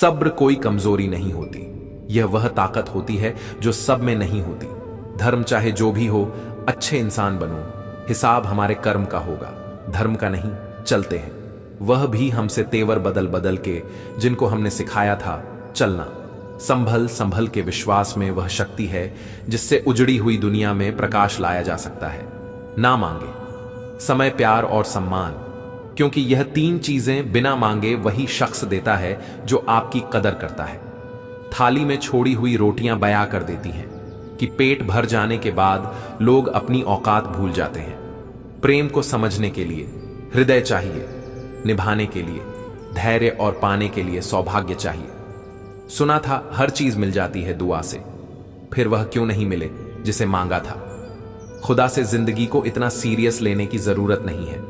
सब्र कोई कमजोरी नहीं होती, यह वह ताकत होती है जो सब में नहीं होती। धर्म चाहे जो भी हो, अच्छे इंसान बनो, हिसाब हमारे कर्म का होगा, धर्म का नहीं। चलते हैं, वह भी हमसे तेवर बदल बदल के, जिनको हमने सिखाया था चलना। संभल संभल के विश्वास में वह शक्ति है जिससे उजड़ी हुई दुनिया में प्रकाश लाया जा सकता है। ना मांगे समय, प्यार और सम्मान, क्योंकि यह तीन चीजें बिना मांगे वही शख्स देता है जो आपकी कदर करता है। थाली में छोड़ी हुई रोटियां बयां कर देती हैं कि पेट भर जाने के बाद लोग अपनी औकात भूल जाते हैं। प्रेम को समझने के लिए हृदय चाहिए, निभाने के लिए धैर्य और पाने के लिए सौभाग्य चाहिए। सुना था हर चीज मिल जाती है दुआ से, फिर वह क्यों नहीं मिले जिसे मांगा था। खुदा से जिंदगी को इतना सीरियस लेने की जरूरत नहीं है,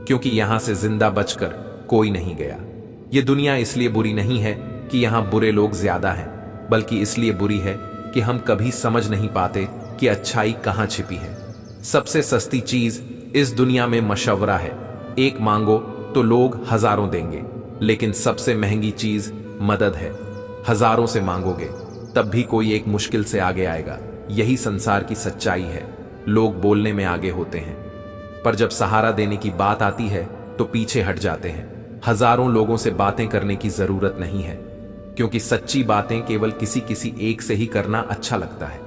क्योंकि यहां से जिंदा बचकर कोई नहीं गया। यह दुनिया इसलिए बुरी नहीं है कि यहां बुरे लोग ज्यादा हैं, बल्कि इसलिए बुरी है कि हम कभी समझ नहीं पाते कि अच्छाई कहां छिपी है। सबसे सस्ती चीज इस दुनिया में मशवरा है। एक मांगो तो लोग हजारों देंगे, लेकिन सबसे महंगी चीज मदद है। हजारों से मांगोगे तब भी कोई एक मुश्किल से आगे आएगा। यही संसार की सच्चाई है। लोग बोलने में आगे होते हैं, पर जब सहारा देने की बात आती है तो पीछे हट जाते हैं। हजारों लोगों से बातें करने की जरूरत नहीं है, क्योंकि सच्ची बातें केवल किसी किसी एक से ही करना अच्छा लगता है।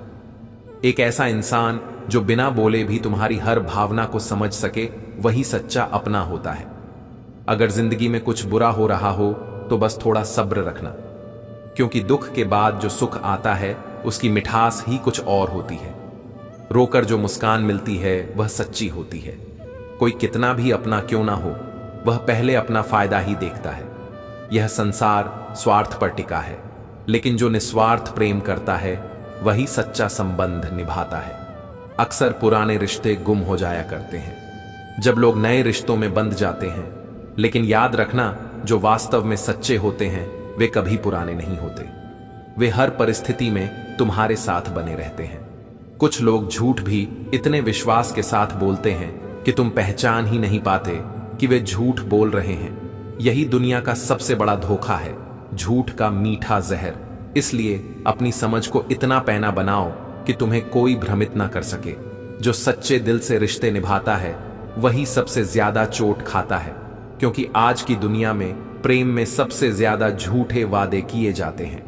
एक ऐसा इंसान जो बिना बोले भी तुम्हारी हर भावना को समझ सके, वही सच्चा अपना होता है। अगर जिंदगी में कुछ बुरा हो रहा हो तो बस थोड़ा सब्र रखना, क्योंकि दुख के बाद जो सुख आता है उसकी मिठास ही कुछ और होती है। रोकर जो मुस्कान मिलती है वह सच्ची होती है। कोई कितना भी अपना क्यों ना हो, वह पहले अपना फायदा ही देखता है। यह संसार स्वार्थ पर टिका है, लेकिन जो निस्वार्थ प्रेम करता है वही सच्चा संबंध निभाता है। अक्सर पुराने रिश्ते गुम हो जाया करते हैं जब लोग नए रिश्तों में बंध जाते हैं, लेकिन याद रखना, जो वास्तव में सच्चे होते हैं वे कभी पुराने नहीं होते। वे हर परिस्थिति में तुम्हारे साथ बने रहते हैं। कुछ लोग झूठ भी इतने विश्वास के साथ बोलते हैं कि तुम पहचान ही नहीं पाते कि वे झूठ बोल रहे हैं। यही दुनिया का सबसे बड़ा धोखा है, झूठ का मीठा जहर। इसलिए अपनी समझ को इतना पैना बनाओ कि तुम्हें कोई भ्रमित ना कर सके। जो सच्चे दिल से रिश्ते निभाता है वही सबसे ज्यादा चोट खाता है, क्योंकि आज की दुनिया में प्रेम में सबसे ज्यादा झूठे वादे किए जाते हैं।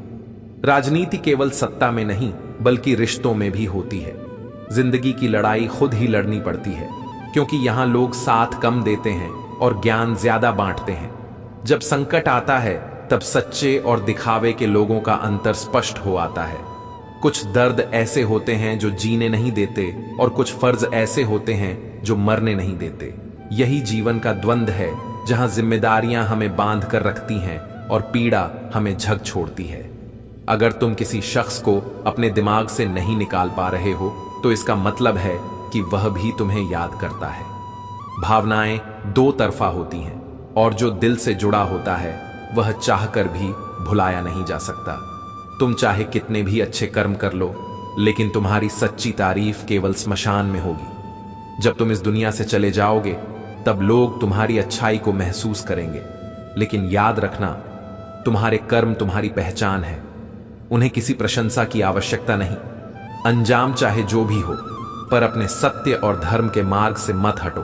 राजनीति केवल सत्ता में नहीं बल्कि रिश्तों में भी होती है। जिंदगी की लड़ाई खुद ही लड़नी पड़ती है, क्योंकि यहां लोग साथ कम देते हैं और ज्ञान ज्यादा बांटते हैं। जब संकट आता है तब सच्चे और दिखावे के लोगों का अंतर स्पष्ट हो आता है। कुछ दर्द ऐसे होते हैं जो जीने नहीं देते, और कुछ फर्ज ऐसे होते हैं जो मरने नहीं देते। यही जीवन का द्वंद्व है, जहां जिम्मेदारियां हमें बांध कर रखती हैं और पीड़ा हमें झक छोड़ती है। अगर तुम किसी शख्स को अपने दिमाग से नहीं निकाल पा रहे हो तो इसका मतलब है कि वह भी तुम्हें याद करता है। भावनाएं दो तरफा होती हैं, और जो दिल से जुड़ा होता है वह चाहकर भी भुलाया नहीं जा सकता। तुम चाहे कितने भी अच्छे कर्म कर लो, लेकिन तुम्हारी सच्ची तारीफ केवल स्मशान में होगी। जब तुम इस दुनिया से चले जाओगे तब लोग तुम्हारी अच्छाई को महसूस करेंगे, लेकिन याद रखना, तुम्हारे कर्म तुम्हारी पहचान है। उन्हें किसी प्रशंसा की आवश्यकता नहीं। अंजाम चाहे जो भी हो, पर अपने सत्य और धर्म के मार्ग से मत हटो,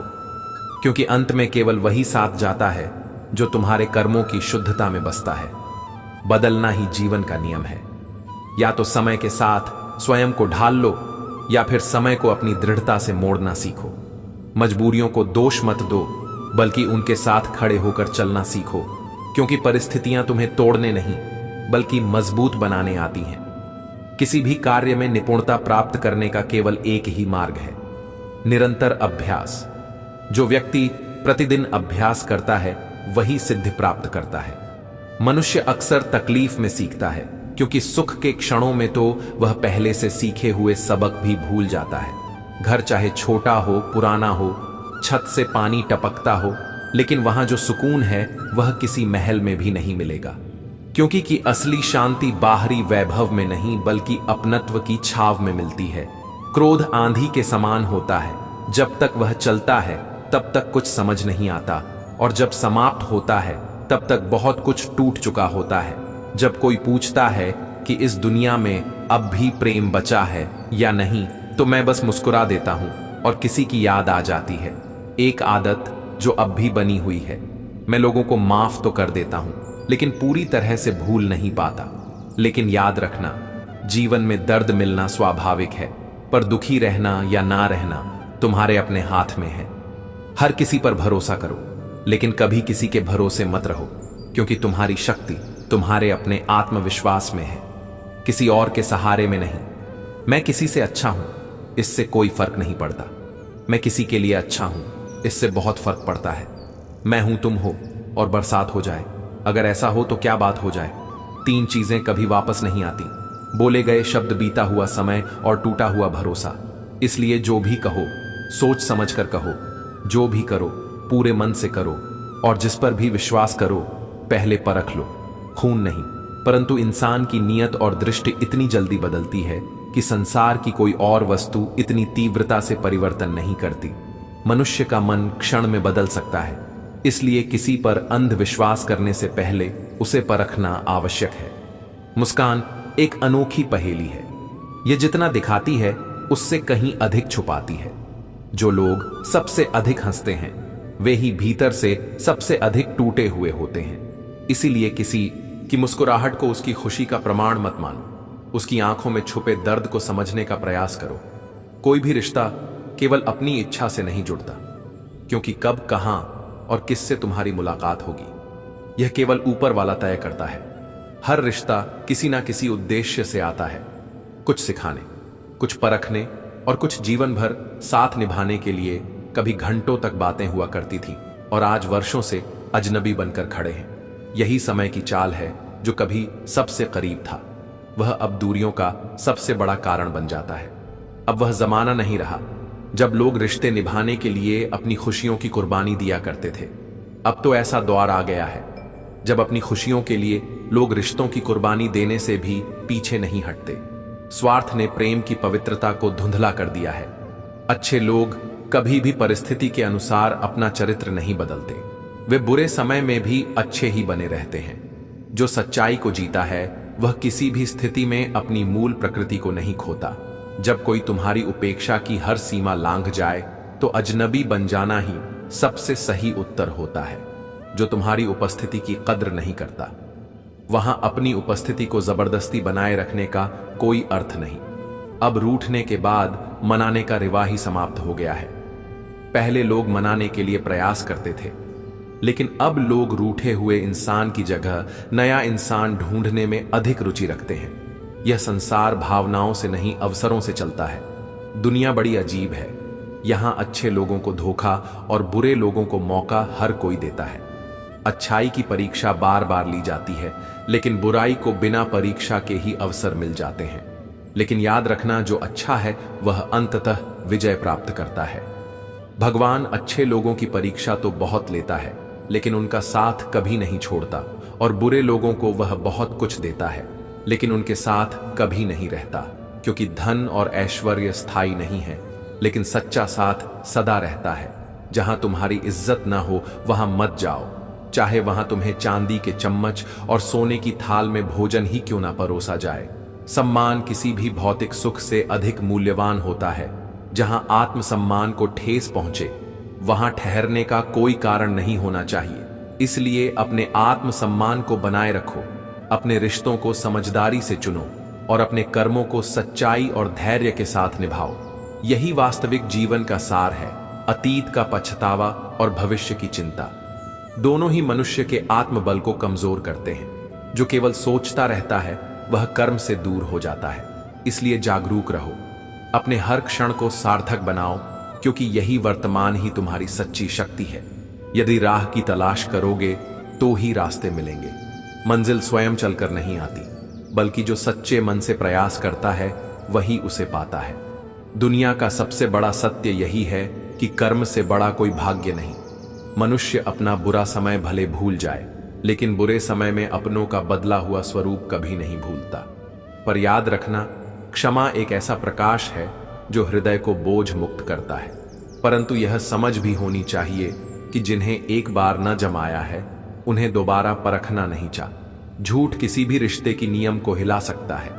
क्योंकि अंत में केवल वही साथ जाता है जो तुम्हारे कर्मों की शुद्धता में बसता है। बदलना ही जीवन का नियम है। या तो समय के साथ स्वयं को ढाल लो, या फिर समय को अपनी दृढ़ता से मोड़ना सीखो। मजबूरियों को दोष मत दो, बल्कि उनके साथ खड़े होकर चलना सीखो, क्योंकि परिस्थितियां तुम्हें तोड़ने नहीं बल्कि मजबूत बनाने आती हैं। किसी भी कार्य में निपुणता प्राप्त करने का केवल एक ही मार्ग है, निरंतर अभ्यास। जो व्यक्ति प्रतिदिन अभ्यास करता है वही सिद्धि प्राप्त करता है। मनुष्य अक्सर तकलीफ में सीखता है, क्योंकि सुख के क्षणों में तो वह पहले से सीखे हुए सबक भी भूल जाता है। घर चाहे छोटा हो, पुराना हो, छत से पानी टपकता हो, लेकिन वहां जो सुकून है वह किसी महल में भी नहीं मिलेगा, क्योंकि कि असली शांति बाहरी वैभव में नहीं बल्कि अपनत्व की छाव में मिलती है। क्रोध आंधी के समान होता है, जब तक वह चलता है तब तक कुछ समझ नहीं आता, और जब समाप्त होता है तब तक बहुत कुछ टूट चुका होता है। जब कोई पूछता है कि इस दुनिया में अब भी प्रेम बचा है या नहीं, तो मैं बस मुस्कुरा देता हूं और किसी की याद आ जाती है, एक आदत जो अब भी बनी हुई है। मैं लोगों को माफ तो कर देता हूं, लेकिन पूरी तरह से भूल नहीं पाता। लेकिन याद रखना, जीवन में दर्द मिलना स्वाभाविक है, पर दुखी रहना या ना रहना तुम्हारे अपने हाथ में है। हर किसी पर भरोसा करो, लेकिन कभी किसी के भरोसे मत रहो, क्योंकि तुम्हारी शक्ति तुम्हारे अपने आत्मविश्वास में है, किसी और के सहारे में नहीं। मैं किसी से अच्छा हूं, इससे कोई फर्क नहीं पड़ता। मैं किसी के लिए अच्छा हूं, इससे बहुत फर्क पड़ता है। मैं हूं, तुम हो और बरसात हो जाए। अगर ऐसा हो तो क्या बात हो जाए। 3 चीजें कभी वापस नहीं आती, बोले गए शब्द, बीता हुआ समय और टूटा हुआ भरोसा। इसलिए जो भी कहो सोच समझ कर कहो, जो भी करो पूरे मन से करो, और जिस पर भी विश्वास करो पहले परख लो। खून नहीं, परंतु इंसान की नीयत और दृष्टि इतनी जल्दी बदलती है कि संसार की कोई और वस्तु इतनी तीव्रता से परिवर्तन नहीं करती। मनुष्य का मन क्षण में बदल सकता है, इसलिए किसी पर अंधविश्वास करने से पहले उसे परखना आवश्यक है। मुस्कान एक अनोखी पहेली है। यह जितना दिखाती है उससे कहीं अधिक छुपाती है। जो लोग सबसे अधिक हंसते हैं वे ही भीतर से सबसे अधिक टूटे हुए होते हैं। इसीलिए किसी की मुस्कुराहट को उसकी खुशी का प्रमाण मत मानो, उसकी आंखों में छुपे दर्द को समझने का प्रयास करो। कोई भी रिश्ता केवल अपनी इच्छा से नहीं जुड़ता, क्योंकि कब, कहां और किससे तुम्हारी मुलाकात होगी यह केवल ऊपर वाला तय करता है। हर रिश्ता किसी ना किसी उद्देश्य से आता है, कुछ सिखाने, कुछ परखने और कुछ जीवन भर साथ निभाने के लिए। कभी घंटों तक बातें हुआ करती थी और आज वर्षों से अजनबी बनकर खड़े हैं। यही समय की चाल है, जो कभी सबसे करीब था वह अब दूरियों का सबसे बड़ा कारण बन जाता है। अब वह जमाना नहीं रहा जब लोग रिश्ते निभाने के लिए अपनी खुशियों की कुर्बानी दिया करते थे। अब तो ऐसा दौर आ गया है जब अपनी खुशियों के लिए लोग रिश्तों की कुर्बानी देने से भी पीछे नहीं हटते। स्वार्थ ने प्रेम की पवित्रता को धुंधला कर दिया है। अच्छे लोग कभी भी परिस्थिति के अनुसार अपना चरित्र नहीं बदलते, वे बुरे समय में भी अच्छे ही बने रहते हैं। जो सच्चाई को जीता है वह किसी भी स्थिति में अपनी मूल प्रकृति को नहीं खोता। जब कोई तुम्हारी उपेक्षा की हर सीमा लांघ जाए तो अजनबी बन जाना ही सबसे सही उत्तर होता है। जो तुम्हारी उपस्थिति की कद्र नहीं करता, वहां अपनी उपस्थिति को जबरदस्ती बनाए रखने का कोई अर्थ नहीं। अब रूठने के बाद मनाने का रिवाज ही समाप्त हो गया है। पहले लोग मनाने के लिए प्रयास करते थे, लेकिन अब लोग रूठे हुए इंसान की जगह नया इंसान ढूंढने में अधिक रुचि रखते हैं। यह संसार भावनाओं से नहीं, अवसरों से चलता है। दुनिया बड़ी अजीब है। यहां अच्छे लोगों को धोखा और बुरे लोगों को मौका हर कोई देता है। अच्छाई की परीक्षा बार बार ली जाती है, लेकिन बुराई को बिना परीक्षा के ही अवसर मिल जाते हैं। लेकिन याद रखना, जो अच्छा है वह अंततः विजय प्राप्त करता है। भगवान अच्छे लोगों की परीक्षा तो बहुत लेता है, लेकिन उनका साथ कभी नहीं छोड़ता, और बुरे लोगों को वह बहुत कुछ देता है, लेकिन उनके साथ कभी नहीं रहता। क्योंकि धन और ऐश्वर्य स्थायी नहीं है, लेकिन सच्चा साथ सदा रहता है। जहां तुम्हारी इज्जत ना हो वहां मत जाओ, चाहे वहां तुम्हें चांदी के चम्मच और सोने की थाल में भोजन ही क्यों ना परोसा जाए। सम्मान किसी भी भौतिक सुख से अधिक मूल्यवान होता है। जहां आत्मसम्मान को ठेस पहुंचे वहां ठहरने का कोई कारण नहीं होना चाहिए। इसलिए अपने आत्मसम्मान को बनाए रखो, अपने रिश्तों को समझदारी से चुनो और अपने कर्मों को सच्चाई और धैर्य के साथ निभाओ। यही वास्तविक जीवन का सार है। अतीत का पछतावा और भविष्य की चिंता दोनों ही मनुष्य के आत्मबल को कमजोर करते हैं। जो केवल सोचता रहता है वह कर्म से दूर हो जाता है। इसलिए जागरूक रहो, अपने हर क्षण को सार्थक बनाओ, क्योंकि यही वर्तमान ही तुम्हारी सच्ची शक्ति है। यदि राह की तलाश करोगे तो ही रास्ते मिलेंगे। मंजिल स्वयं चलकर नहीं आती, बल्कि जो सच्चे मन से प्रयास करता है वही उसे पाता है। दुनिया का सबसे बड़ा सत्य यही है कि कर्म से बड़ा कोई भाग्य नहीं। मनुष्य अपना बुरा समय भले भूल जाए, लेकिन बुरे समय में अपनों का बदला हुआ स्वरूप कभी नहीं भूलता। पर याद रखना, क्षमा एक ऐसा प्रकाश है जो हृदय को बोझ मुक्त करता है। परंतु यह समझ भी होनी चाहिए कि जिन्हें एक बार न जमाया है उन्हें दोबारा परखना नहीं चाहिए। झूठ किसी भी रिश्ते की नियम को हिला सकता है,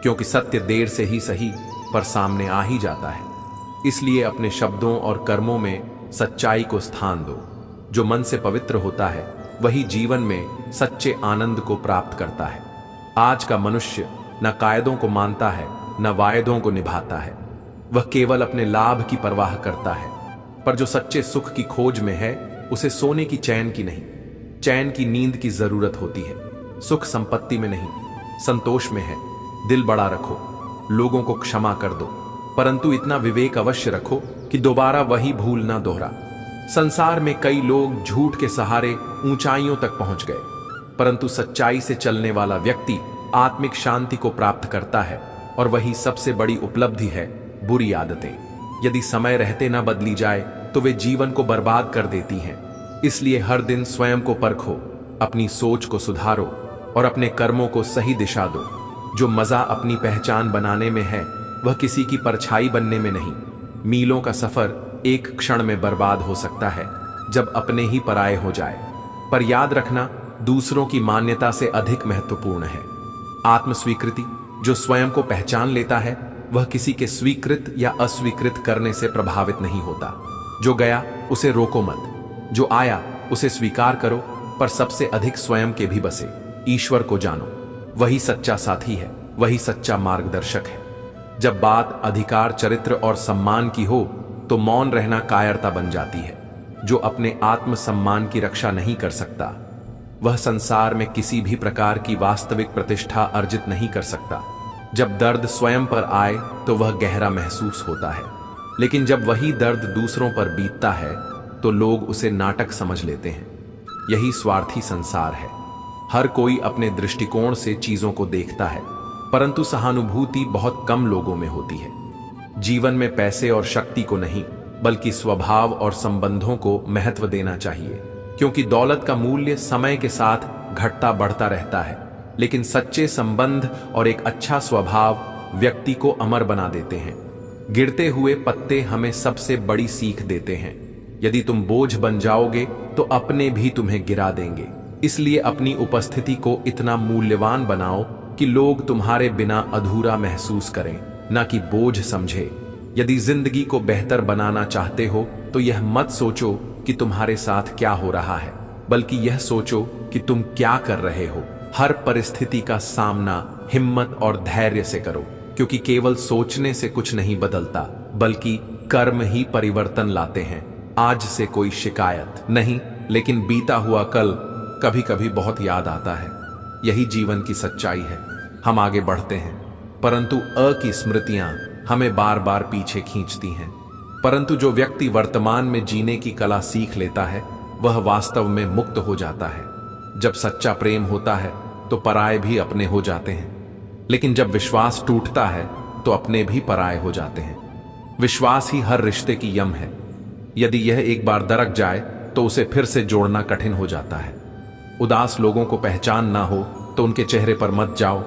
क्योंकि सत्य देर से ही सही पर सामने आ ही जाता है। इसलिए अपने शब्दों और कर्मों में सच्चाई को स्थान दो। जो मन से पवित्र होता है वही जीवन में सच्चे आनंद को प्राप्त करता है। आज का मनुष्य न कायदों को मानता है न वायदों को निभाता है। वह केवल अपने लाभ की परवाह करता है। पर जो सच्चे सुख की खोज में है उसे सोने की चैन की नहीं, चैन की नींद की जरूरत होती है। सुख संपत्ति में नहीं, संतोष में है। दिल बड़ा रखो, लोगों को क्षमा कर दो, परंतु इतना विवेक अवश्य रखो कि दोबारा वही भूल ना दोहरा। संसार में कई लोग झूठ के सहारे ऊंचाइयों तक पहुंच गए, परंतु सच्चाई से चलने वाला व्यक्ति आत्मिक शांति को प्राप्त करता है, और वही सबसे बड़ी उपलब्धि है। बुरी आदतें यदि समय रहते ना बदली जाए तो वे जीवन को बर्बाद कर देती हैं। इसलिए हर दिन स्वयं को परखो, अपनी सोच को सुधारो और अपने कर्मों को सही दिशा दो। जो मजा अपनी पहचान बनाने में है वह किसी की परछाई बनने में नहीं। मीलों का सफर एक क्षण में बर्बाद हो सकता है जब अपने ही पराये हो जाए। पर याद रखना, दूसरों की मान्यता से अधिक महत्वपूर्ण है आत्मस्वीकृति। जो स्वयं को पहचान लेता है वह किसी के स्वीकृत या अस्वीकृत करने से प्रभावित नहीं होता। जो गया उसे रोको मत, जो आया उसे स्वीकार करो, पर सबसे अधिक स्वयं के भी बसे ईश्वर को जानो। वही सच्चा साथी है, वही सच्चा मार्गदर्शक है। जब बात अधिकार, चरित्र और सम्मान की हो तो मौन रहना कायरता बन जाती है। जो अपने आत्म सम्मान की रक्षा नहीं कर सकता वह संसार में किसी भी प्रकार की वास्तविक प्रतिष्ठा अर्जित नहीं कर सकता। जब दर्द स्वयं पर आए तो वह गहरा महसूस होता है, लेकिन जब वही दर्द दूसरों पर बीतता है तो लोग उसे नाटक समझ लेते हैं। यही स्वार्थी संसार है। हर कोई अपने दृष्टिकोण से चीजों को देखता है, परंतु सहानुभूति बहुत कम लोगों में होती है। जीवन में पैसे और शक्ति को नहीं, बल्कि स्वभाव और संबंधों को महत्व देना चाहिए, क्योंकि दौलत का मूल्य समय के साथ घटता बढ़ता रहता है, लेकिन सच्चे संबंध और एक अच्छा स्वभाव व्यक्ति को अमर बना देते हैं। गिरते हुए पत्ते हमें सबसे बड़ी सीख देते हैं। यदि तुम बोझ बन जाओगे तो अपने भी तुम्हें गिरा देंगे। इसलिए अपनी उपस्थिति को इतना मूल्यवान बनाओ कि लोग तुम्हारे बिना अधूरा महसूस करें, न कि बोझ समझे। यदि जिंदगी को बेहतर बनाना चाहते हो तो यह मत सोचो कि तुम्हारे साथ क्या हो रहा है, बल्कि यह सोचो कि तुम क्या कर रहे हो। हर परिस्थिति का सामना हिम्मत और धैर्य से करो, क्योंकि केवल सोचने से कुछ नहीं बदलता, बल्कि कर्म ही परिवर्तन लाते हैं। आज से कोई शिकायत नहीं, लेकिन बीता हुआ कल कभी कभी बहुत याद आता है। यही जीवन की सच्चाई है। हम आगे बढ़ते हैं, परंतु की स्मृतियां हमें बार बार पीछे खींचती हैं। परंतु जो व्यक्ति वर्तमान में जीने की कला सीख लेता है वह वास्तव में मुक्त हो जाता है। जब सच्चा प्रेम होता है तो पराये भी अपने हो जाते हैं, लेकिन जब विश्वास टूटता है तो अपने भी पराये हो जाते हैं। विश्वास ही हर रिश्ते की यम है। यदि यह एक बार दरक जाए तो उसे फिर से जोड़ना कठिन हो जाता है। उदास लोगों को पहचान ना हो तो उनके चेहरे पर मत जाओ,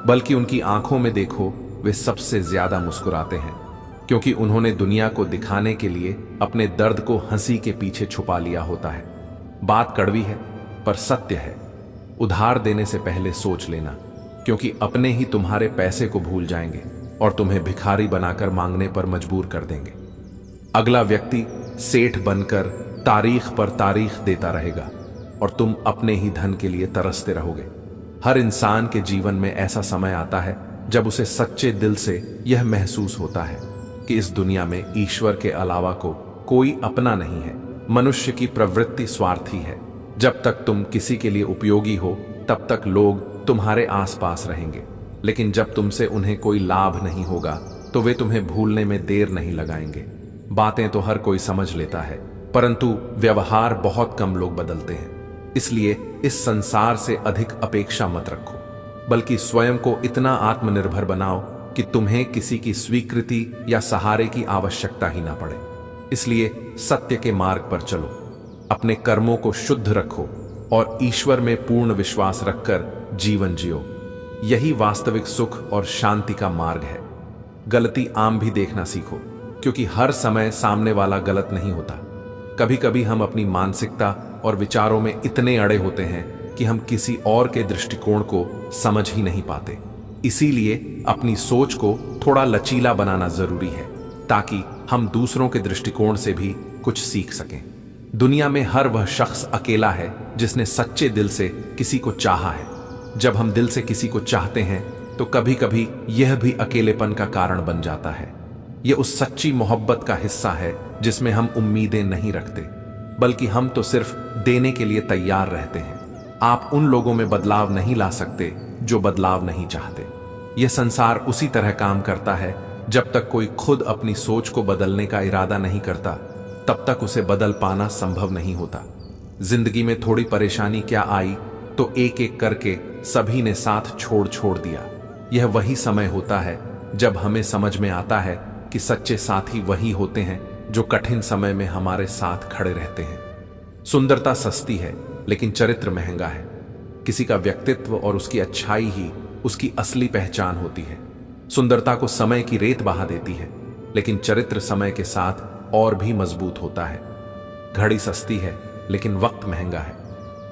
बल्कि उनकी आंखों में देखो। वे सबसे ज्यादा मुस्कुराते हैं, क्योंकि उन्होंने दुनिया को दिखाने के लिए अपने दर्द को हंसी के पीछे छुपा लिया होता है। बात कड़वी है पर सत्य है। उधार देने से पहले सोच लेना, क्योंकि अपने ही तुम्हारे पैसे को भूल जाएंगे और तुम्हें भिखारी बनाकर मांगने पर मजबूर कर देंगे। अगला व्यक्ति सेठ बनकर तारीख पर तारीख देता रहेगा और तुम अपने ही धन के लिए तरसते रहोगे। हर इंसान के जीवन में ऐसा समय आता है जब उसे सच्चे दिल से यह महसूस होता है कि इस दुनिया में ईश्वर के अलावा को कोई अपना नहीं है। मनुष्य की प्रवृत्ति स्वार्थी है। जब तक तुम किसी के लिए उपयोगी हो तब तक लोग तुम्हारे आसपास रहेंगे, लेकिन जब तुमसे उन्हें कोई लाभ नहीं होगा तो वे तुम्हें भूलने में देर नहीं लगाएंगे। बातें तो हर कोई समझ लेता है, परंतु व्यवहार बहुत कम लोग बदलते हैं। इसलिए इस संसार से अधिक अपेक्षा मत रखो, बल्कि स्वयं को इतना आत्मनिर्भर बनाओ कि तुम्हें किसी की स्वीकृति या सहारे की आवश्यकता ही ना पड़े। इसलिए सत्य के मार्ग पर चलो, अपने कर्मों को शुद्ध रखो और ईश्वर में पूर्ण विश्वास रखकर जीवन जियो। यही वास्तविक सुख और शांति का मार्ग है। गलती आम भी देखना सीखो, क्योंकि हर समय सामने वाला गलत नहीं होता। कभी कभी हम अपनी मानसिकता और विचारों में इतने अड़े होते हैं कि हम किसी और के दृष्टिकोण को समझ ही नहीं पाते। इसीलिए अपनी सोच को थोड़ा लचीला बनाना जरूरी है, ताकि हम दूसरों के दृष्टिकोण से भी कुछ सीख सकें। दुनिया में हर वह शख्स अकेला है जिसने सच्चे दिल से किसी को चाहा है। जब हम दिल से किसी को चाहते हैं तो कभी कभी यह भी अकेलेपन का कारण बन जाता है। यह उस सच्ची मोहब्बत का हिस्सा है जिसमें हम उम्मीदें नहीं रखते, बल्कि हम तो सिर्फ देने के लिए तैयार रहते हैं। आप उन लोगों में बदलाव नहीं ला सकते जो बदलाव नहीं चाहते। यह संसार उसी तरह काम करता है। जब तक कोई खुद अपनी सोच को बदलने का इरादा नहीं करता, तब तक उसे बदल पाना संभव नहीं होता। जिंदगी में थोड़ी परेशानी क्या आई तो एक एक करके सभी ने साथ छोड़ छोड़ दिया। यह वही समय होता है जब हमें समझ में आता है कि सच्चे साथी वही होते हैं जो कठिन समय में हमारे साथ खड़े रहते हैं। सुंदरता सस्ती है, लेकिन चरित्र महंगा है। किसी का व्यक्तित्व और उसकी अच्छाई ही उसकी असली पहचान होती है। सुंदरता को समय की रेत बहा देती है, लेकिन चरित्र समय के साथ और भी मजबूत होता है। घड़ी सस्ती है, लेकिन वक्त महंगा है।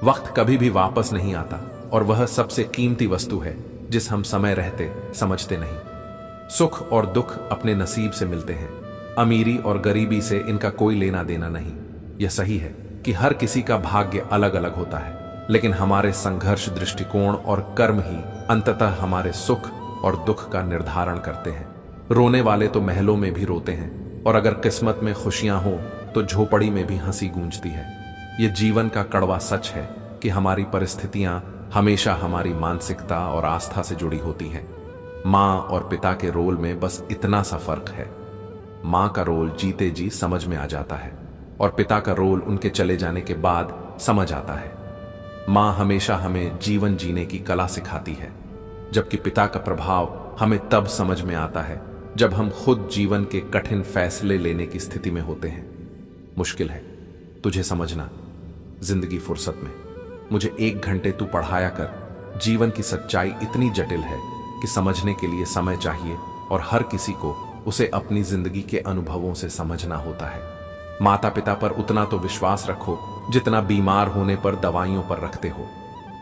वक्त कभी भी वापस नहीं आता, और वह सबसे कीमती वस्तु है जिस हम समय रहते समझते नहीं। सुख और दुख अपने नसीब से मिलते हैं। अमीरी और गरीबी से इनका कोई लेना देना नहीं। यह सही है कि हर किसी का भाग्य अलग अलग होता है, लेकिन हमारे संघर्ष, दृष्टिकोण और कर्म ही अंततः हमारे सुख और दुख का निर्धारण करते हैं। रोने वाले तो महलों में भी रोते हैं, और अगर किस्मत में खुशियां हो तो झोपड़ी में भी हंसी गूंजती है। यह जीवन का कड़वा सच है कि हमारी परिस्थितियां हमेशा हमारी मानसिकता और आस्था से जुड़ी होती हैं। माँ और पिता के रोल में बस इतना सा फर्क है। माँ का रोल जीते जी समझ में आ जाता है, और पिता का रोल उनके चले जाने के बाद समझ आता है। माँ हमेशा हमें जीवन जीने की कला सिखाती है, जबकि पिता का प्रभाव हमें तब समझ में आता है जब हम खुद जीवन के कठिन फैसले लेने की स्थिति में होते हैं। मुश्किल है तुझे समझना। जिंदगी फुर्सत में मुझे 1 घंटे तू पढ़ाया कर। जीवन की सच्चाई इतनी जटिल है कि समझने के लिए समय चाहिए, और हर किसी को उसे अपनी जिंदगी के अनुभवों से समझना होता है। माता पिता पर उतना तो विश्वास रखो जितना बीमार होने पर दवाइयों पर रखते हो।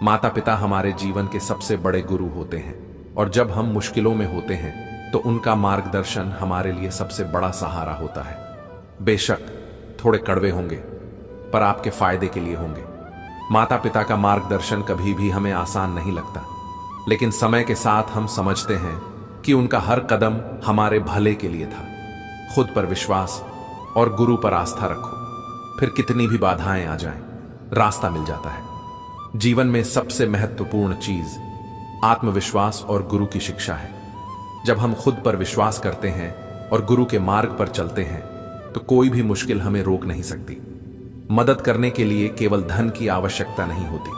माता पिता हमारे जीवन के सबसे बड़े गुरु होते हैं, और जब हम मुश्किलों में होते हैं तो उनका मार्गदर्शन हमारे लिए सबसे बड़ा सहारा होता है। बेशक थोड़े कड़वे होंगे, पर आपके फायदे के लिए होंगे। माता पिता का मार्गदर्शन कभी भी हमें आसान नहीं लगता, लेकिन समय के साथ हम समझते हैं कि उनका हर कदम हमारे भले के लिए था। खुद पर विश्वास और गुरु पर आस्था रखो, फिर कितनी भी बाधाएं आ जाएं, रास्ता मिल जाता है। जीवन में सबसे महत्वपूर्ण चीज आत्मविश्वास और गुरु की शिक्षा है। जब हम खुद पर विश्वास करते हैं और गुरु के मार्ग पर चलते हैं तो कोई भी मुश्किल हमें रोक नहीं सकती। मदद करने के लिए केवल धन की आवश्यकता नहीं होती,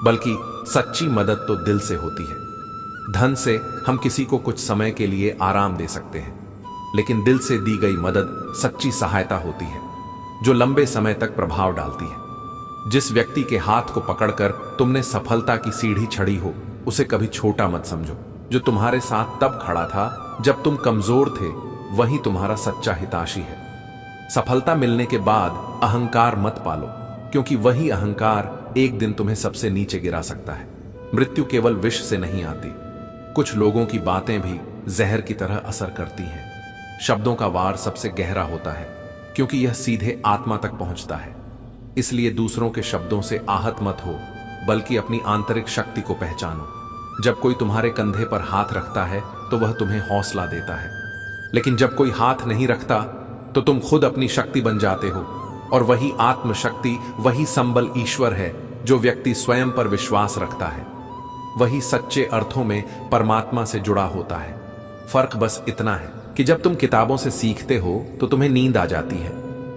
बल्कि सच्ची मदद तो दिल से होती है। धन से हम किसी को कुछ समय के लिए आराम दे सकते हैं, लेकिन दिल से दी गई मदद सच्ची सहायता होती है, जो लंबे समय तक प्रभाव डालती है। जिस व्यक्ति के हाथ को पकड़कर तुमने सफलता की सीढ़ी चढ़ी हो, उसे कभी छोटा मत समझो। जो तुम्हारे साथ तब खड़ा था जब तुम कमजोर थे, वही तुम्हारा सच्चा हितैषी है। सफलता मिलने के बाद अहंकार मत पालो, क्योंकि वही अहंकार एक दिन तुम्हें सबसे नीचे गिरा सकता है। मृत्यु केवल विष से नहीं आती, कुछ लोगों की बातें भी जहर की तरह असर करती हैं। शब्दों का वार सबसे गहरा होता है, क्योंकि यह सीधे आत्मा तक पहुंचता है। इसलिए दूसरों के शब्दों से आहत मत हो, बल्कि अपनी आंतरिक शक्ति को पहचानो। जब कोई तुम्हारे कंधे पर हाथ रखता है तो वह तुम्हें हौसला देता है, लेकिन जब कोई हाथ नहीं रखता तो तुम खुद अपनी शक्ति बन जाते हो। और वही आत्मशक्ति, वही संबल ईश्वर है जो व्यक्ति स्वयं पर विश्वास रखता है। वही सच्चे अर्थों में परमात्मा से जुड़ा होता है। फर्क बस इतना है कि जब तुम किताबों से सीखते हो तो तुम्हें नींद आ जाती है,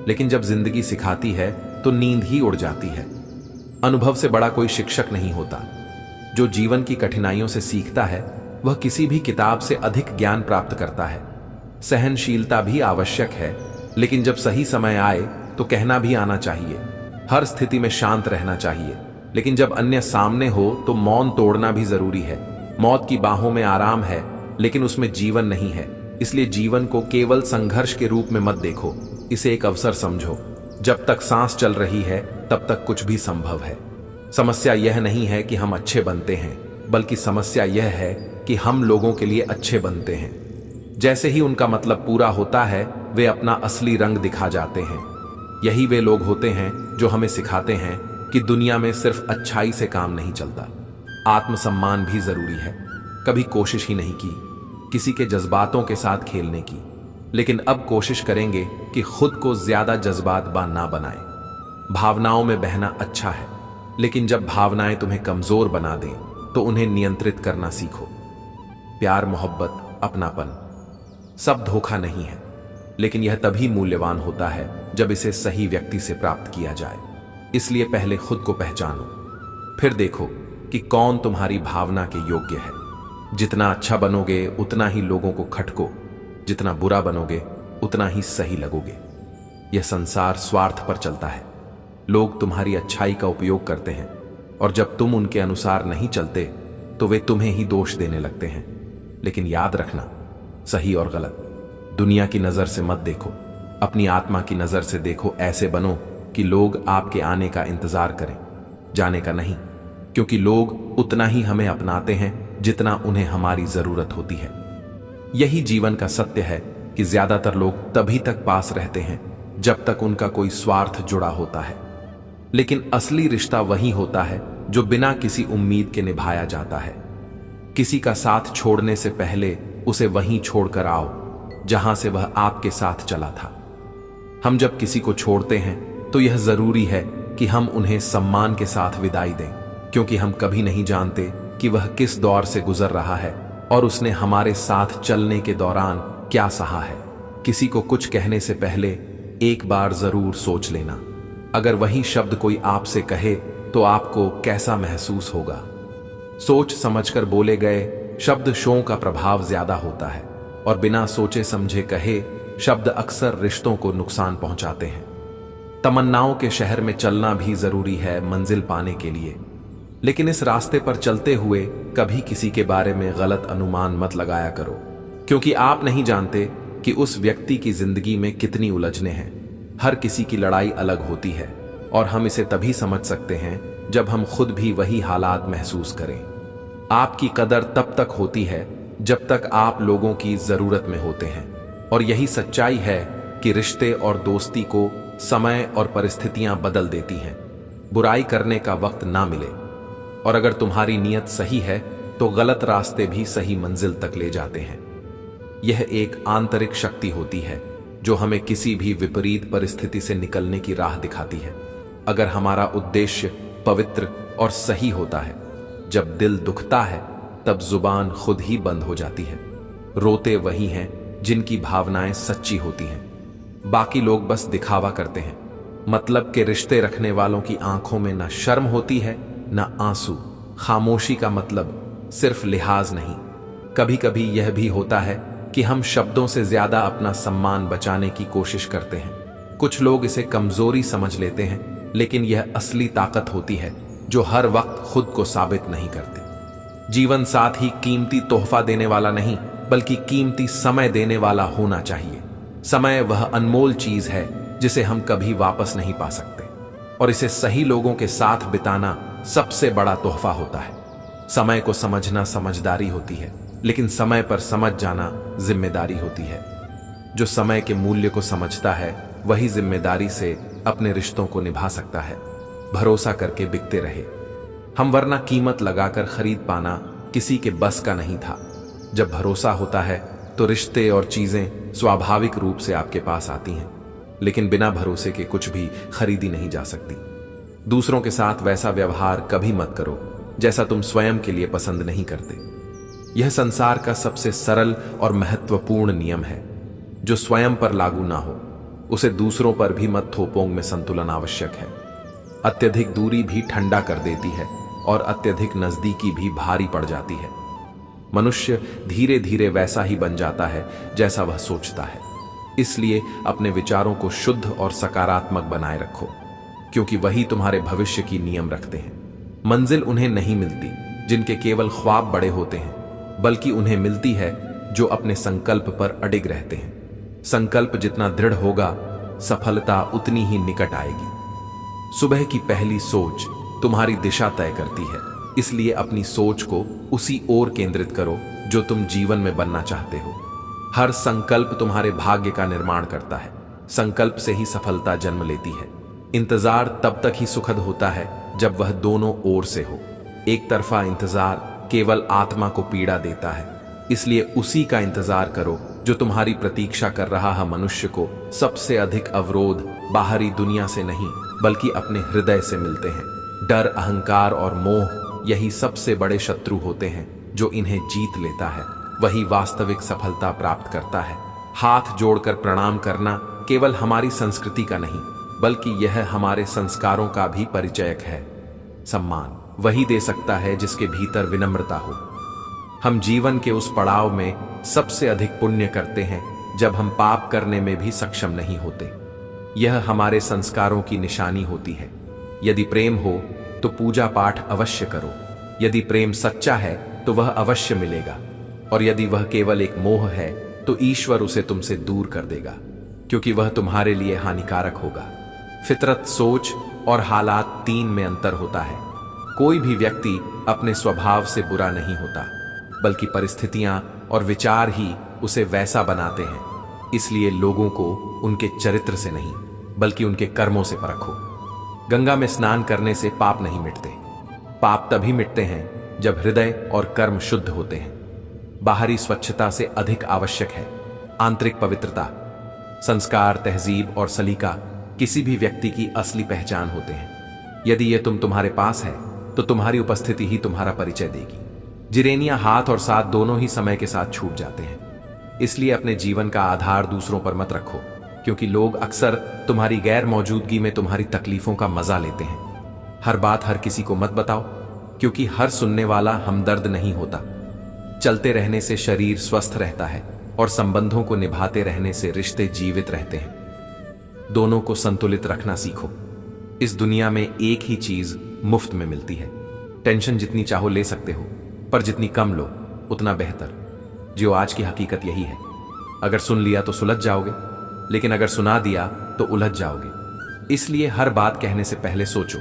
लेकिन जब जिंदगी सिखाती है तो नींद ही उड़ जाती है। अनुभव से बड़ा कोई शिक्षक नहीं होता। जो जीवन की कठिनाइयों से सीखता है वह किसी भी किताब से अधिक ज्ञान प्राप्त करता है। सहनशीलता भी आवश्यक है, लेकिन जब सही समय आए तो कहना भी आना चाहिए। हर स्थिति में शांत रहना चाहिए, लेकिन जब अन्य सामने हो तो मौन तोड़ना भी जरूरी है। मौत की बाहों में आराम है, लेकिन उसमें जीवन नहीं है। इसलिए जीवन को केवल संघर्ष के रूप में मत देखो, इसे एक अवसर समझो। जब तक सांस चल रही है तब तक कुछ भी संभव है। समस्या यह नहीं है कि हम अच्छे बनते हैं, बल्कि समस्या यह है कि हम लोगों के लिए अच्छे बनते हैं। जैसे ही उनका मतलब पूरा होता है, वे अपना असली रंग दिखा जाते हैं। यही वे लोग होते हैं जो हमें सिखाते हैं कि दुनिया में सिर्फ अच्छाई से काम नहीं चलता, आत्मसम्मान भी जरूरी है। कभी कोशिश ही नहीं की किसी के जज्बातों के साथ खेलने की, लेकिन अब कोशिश करेंगे कि खुद को ज्यादा जज्बातबान ना बनाएं। भावनाओं में बहना अच्छा है, लेकिन जब भावनाएं तुम्हें कमजोर बना दें तो उन्हें नियंत्रित करना सीखो। प्यार, मोहब्बत, अपनापन सब धोखा नहीं है, लेकिन यह तभी मूल्यवान होता है जब इसे सही व्यक्ति से प्राप्त किया जाए। इसलिए पहले खुद को पहचानो, फिर देखो कि कौन तुम्हारी भावना के योग्य है। जितना अच्छा बनोगे उतना ही लोगों को खटको, जितना बुरा बनोगे उतना ही सही लगोगे। यह संसार स्वार्थ पर चलता है। लोग तुम्हारी अच्छाई का उपयोग करते हैं, और जब तुम उनके अनुसार नहीं चलते तो वे तुम्हें ही दोष देने लगते हैं। लेकिन याद रखना, सही और गलत दुनिया की नजर से मत देखो, अपनी आत्मा की नजर से देखो। ऐसे बनो कि लोग आपके आने का इंतजार करें, जाने का नहीं, क्योंकि लोग उतना ही हमें अपनाते हैं जितना उन्हें हमारी जरूरत होती है। यही जीवन का सत्य है कि ज्यादातर लोग तभी तक पास रहते हैं जब तक उनका कोई स्वार्थ जुड़ा होता है, लेकिन असली रिश्ता वही होता है जो बिना किसी उम्मीद के निभाया जाता है। किसी का साथ छोड़ने से पहले उसे वहीं छोड़कर आओ जहां से वह आपके साथ चला था। हम जब किसी को छोड़ते हैं तो यह जरूरी है कि हम उन्हें सम्मान के साथ विदाई दें, क्योंकि हम कभी नहीं जानते कि वह किस दौर से गुजर रहा है और उसने हमारे साथ चलने के दौरान क्या सहा है। किसी को कुछ कहने से पहले एक बार जरूर सोच लेना। अगर वही शब्द कोई आपसे कहे तो आपको कैसा महसूस होगा। सोच समझकर बोले गए शब्द शों का प्रभाव ज्यादा होता है, और बिना सोचे समझे कहे शब्द अक्सर रिश्तों को नुकसान पहुंचाते हैं। तमन्नाओं के शहर में चलना भी जरूरी है मंजिल पाने के लिए, लेकिन इस रास्ते पर चलते हुए कभी किसी के बारे में गलत अनुमान मत लगाया करो, क्योंकि आप नहीं जानते कि उस व्यक्ति की जिंदगी में कितनी उलझने हैं। हर किसी की लड़ाई अलग होती है, और हम इसे तभी समझ सकते हैं जब हम खुद भी वही हालात महसूस करें। आपकी कदर तब तक होती है जब तक आप लोगों की जरूरत में होते हैं, और यही सच्चाई है कि रिश्ते और दोस्ती को समय और परिस्थितियां बदल देती हैं। बुराई करने का वक्त ना मिले, और अगर तुम्हारी नीयत सही है तो गलत रास्ते भी सही मंजिल तक ले जाते हैं। यह एक आंतरिक शक्ति होती है जो हमें किसी भी विपरीत परिस्थिति से निकलने की राह दिखाती है। अगर हमारा उद्देश्य पवित्र और सही होता है, जब दिल दुखता है तब जुबान खुद ही बंद हो जाती है। रोते वही हैं जिनकी भावनाएं सच्ची होती हैं। बाकी लोग बस दिखावा करते हैं। मतलब के रिश्ते रखने वालों की आंखों में ना शर्म होती है ना आंसू। खामोशी का मतलब सिर्फ लिहाज नहीं, कभी कभी यह भी होता है कि हम शब्दों से ज्यादा अपना सम्मान बचाने की कोशिश करते हैं। कुछ लोग इसे कमजोरी समझ लेते हैं, लेकिन यह असली ताकत होती है जो हर वक्त खुद को साबित नहीं करती। जीवन साथ ही कीमती तोहफा देने वाला नहीं, बल्कि कीमती समय देने वाला होना चाहिए। समय वह अनमोल चीज है जिसे हम कभी वापस नहीं पा सकते, और इसे सही लोगों के साथ बिताना सबसे बड़ा तोहफा होता है। समय को समझना समझदारी होती है, लेकिन समय पर समझ जाना जिम्मेदारी होती है। जो समय के मूल्य को समझता है वही जिम्मेदारी से अपने रिश्तों को निभा सकता है। भरोसा करके बिकते रहे हम, वरना कीमत लगाकर खरीद पाना किसी के बस का नहीं था। जब भरोसा होता है तो रिश्ते और चीजें स्वाभाविक रूप से आपके पास आती हैं, लेकिन बिना भरोसे के कुछ भी खरीदी नहीं जा सकती। दूसरों के साथ वैसा व्यवहार कभी मत करो जैसा तुम स्वयं के लिए पसंद नहीं करते। यह संसार का सबसे सरल और महत्वपूर्ण नियम है। जो स्वयं पर लागू ना हो उसे दूसरों पर भी मत थोपों। में संतुलन आवश्यक है। अत्यधिक दूरी भी ठंडा कर देती है, और अत्यधिक नजदीकी भी भारी पड़ जाती है। मनुष्य धीरे धीरे वैसा ही बन जाता है जैसा वह सोचता है। इसलिए अपने विचारों को शुद्ध और सकारात्मक बनाए रखो, क्योंकि वही तुम्हारे भविष्य की नियम रखते हैं। मंजिल उन्हें नहीं मिलती जिनके केवल ख्वाब बड़े होते हैं, बल्कि उन्हें मिलती है जो अपने संकल्प पर अडिग रहते हैं। संकल्प जितना दृढ़ होगा, सफलता उतनी ही निकट आएगी। सुबह की पहली सोच तुम्हारी दिशा तय करती है। इसलिए अपनी सोच को उसी ओर केंद्रित करो जो तुम जीवन में बनना चाहते हो। हर संकल्प तुम्हारे भाग्य का निर्माण करता है। संकल्प से ही सफलता जन्म लेती है। इंतजार तब तक ही सुखद होता है जब वह दोनों ओर से हो। एक तरफा इंतजार केवल आत्मा को पीड़ा देता है। इसलिए उसी का इंतजार करो जो तुम्हारी प्रतीक्षा कर रहा है। मनुष्य को सबसे अधिक अवरोध बाहरी दुनिया से नहीं बल्कि अपने हृदय से मिलते हैं। डर, अहंकार और मोह यही सबसे बड़े शत्रु होते हैं। जो इन्हें जीत लेता है वही वास्तविक सफलता प्राप्त करता है। हाथ जोड़कर प्रणाम करना केवल हमारी संस्कृति का नहीं बल्कि यह हमारे संस्कारों का भी परिचयक है। सम्मान वही दे सकता है जिसके भीतर विनम्रता हो। हम जीवन के उस पड़ाव में सबसे अधिक पुण्य करते हैं जब हम पाप करने में भी सक्षम नहीं होते। यह हमारे संस्कारों की निशानी होती है। यदि प्रेम हो तो पूजा पाठ अवश्य करो। यदि प्रेम सच्चा है तो वह अवश्य मिलेगा, और यदि वह केवल एक मोह है तो ईश्वर उसे तुमसे दूर कर देगा, क्योंकि वह तुम्हारे लिए हानिकारक होगा। फितरत, सोच और हालात तीन में अंतर होता है। कोई भी व्यक्ति अपने स्वभाव से बुरा नहीं होता, बल्कि परिस्थितियां और विचार ही उसे वैसा बनाते हैं। इसलिए लोगों को उनके चरित्र से नहीं बल्कि उनके कर्मों से परखो। गंगा में स्नान करने से पाप नहीं मिटते। पाप तभी मिटते हैं जब हृदय और कर्म शुद्ध होते हैं। बाहरी स्वच्छता से अधिक आवश्यक है आंतरिक पवित्रता। संस्कार, तहजीब और सलीका किसी भी व्यक्ति की असली पहचान होते हैं। यदि ये तुम्हारे पास है तो तुम्हारी उपस्थिति ही तुम्हारा परिचय देगी। जिरेनिया हाथ और साथ दोनों ही समय के साथ छूट जाते हैं। इसलिए अपने जीवन का आधार दूसरों पर मत रखो, क्योंकि लोग अक्सर तुम्हारी गैर मौजूदगी में तुम्हारी तकलीफों का मजा लेते हैं। हर बात हर किसी को मत बताओ, क्योंकि हर सुनने वाला हमदर्द नहीं होता। चलते रहने से शरीर स्वस्थ रहता है और संबंधों को निभाते रहने से रिश्ते जीवित रहते हैं। दोनों को संतुलित रखना सीखो। इस दुनिया में एक ही चीज मुफ्त में मिलती है। टेंशन जितनी चाहो ले सकते हो, पर जितनी कम लो उतना बेहतर। जो आज की हकीकत यही है। अगर सुन लिया तो सुलझ जाओगे, लेकिन अगर सुना दिया तो उलझ जाओगे। इसलिए हर बात कहने से पहले सोचो,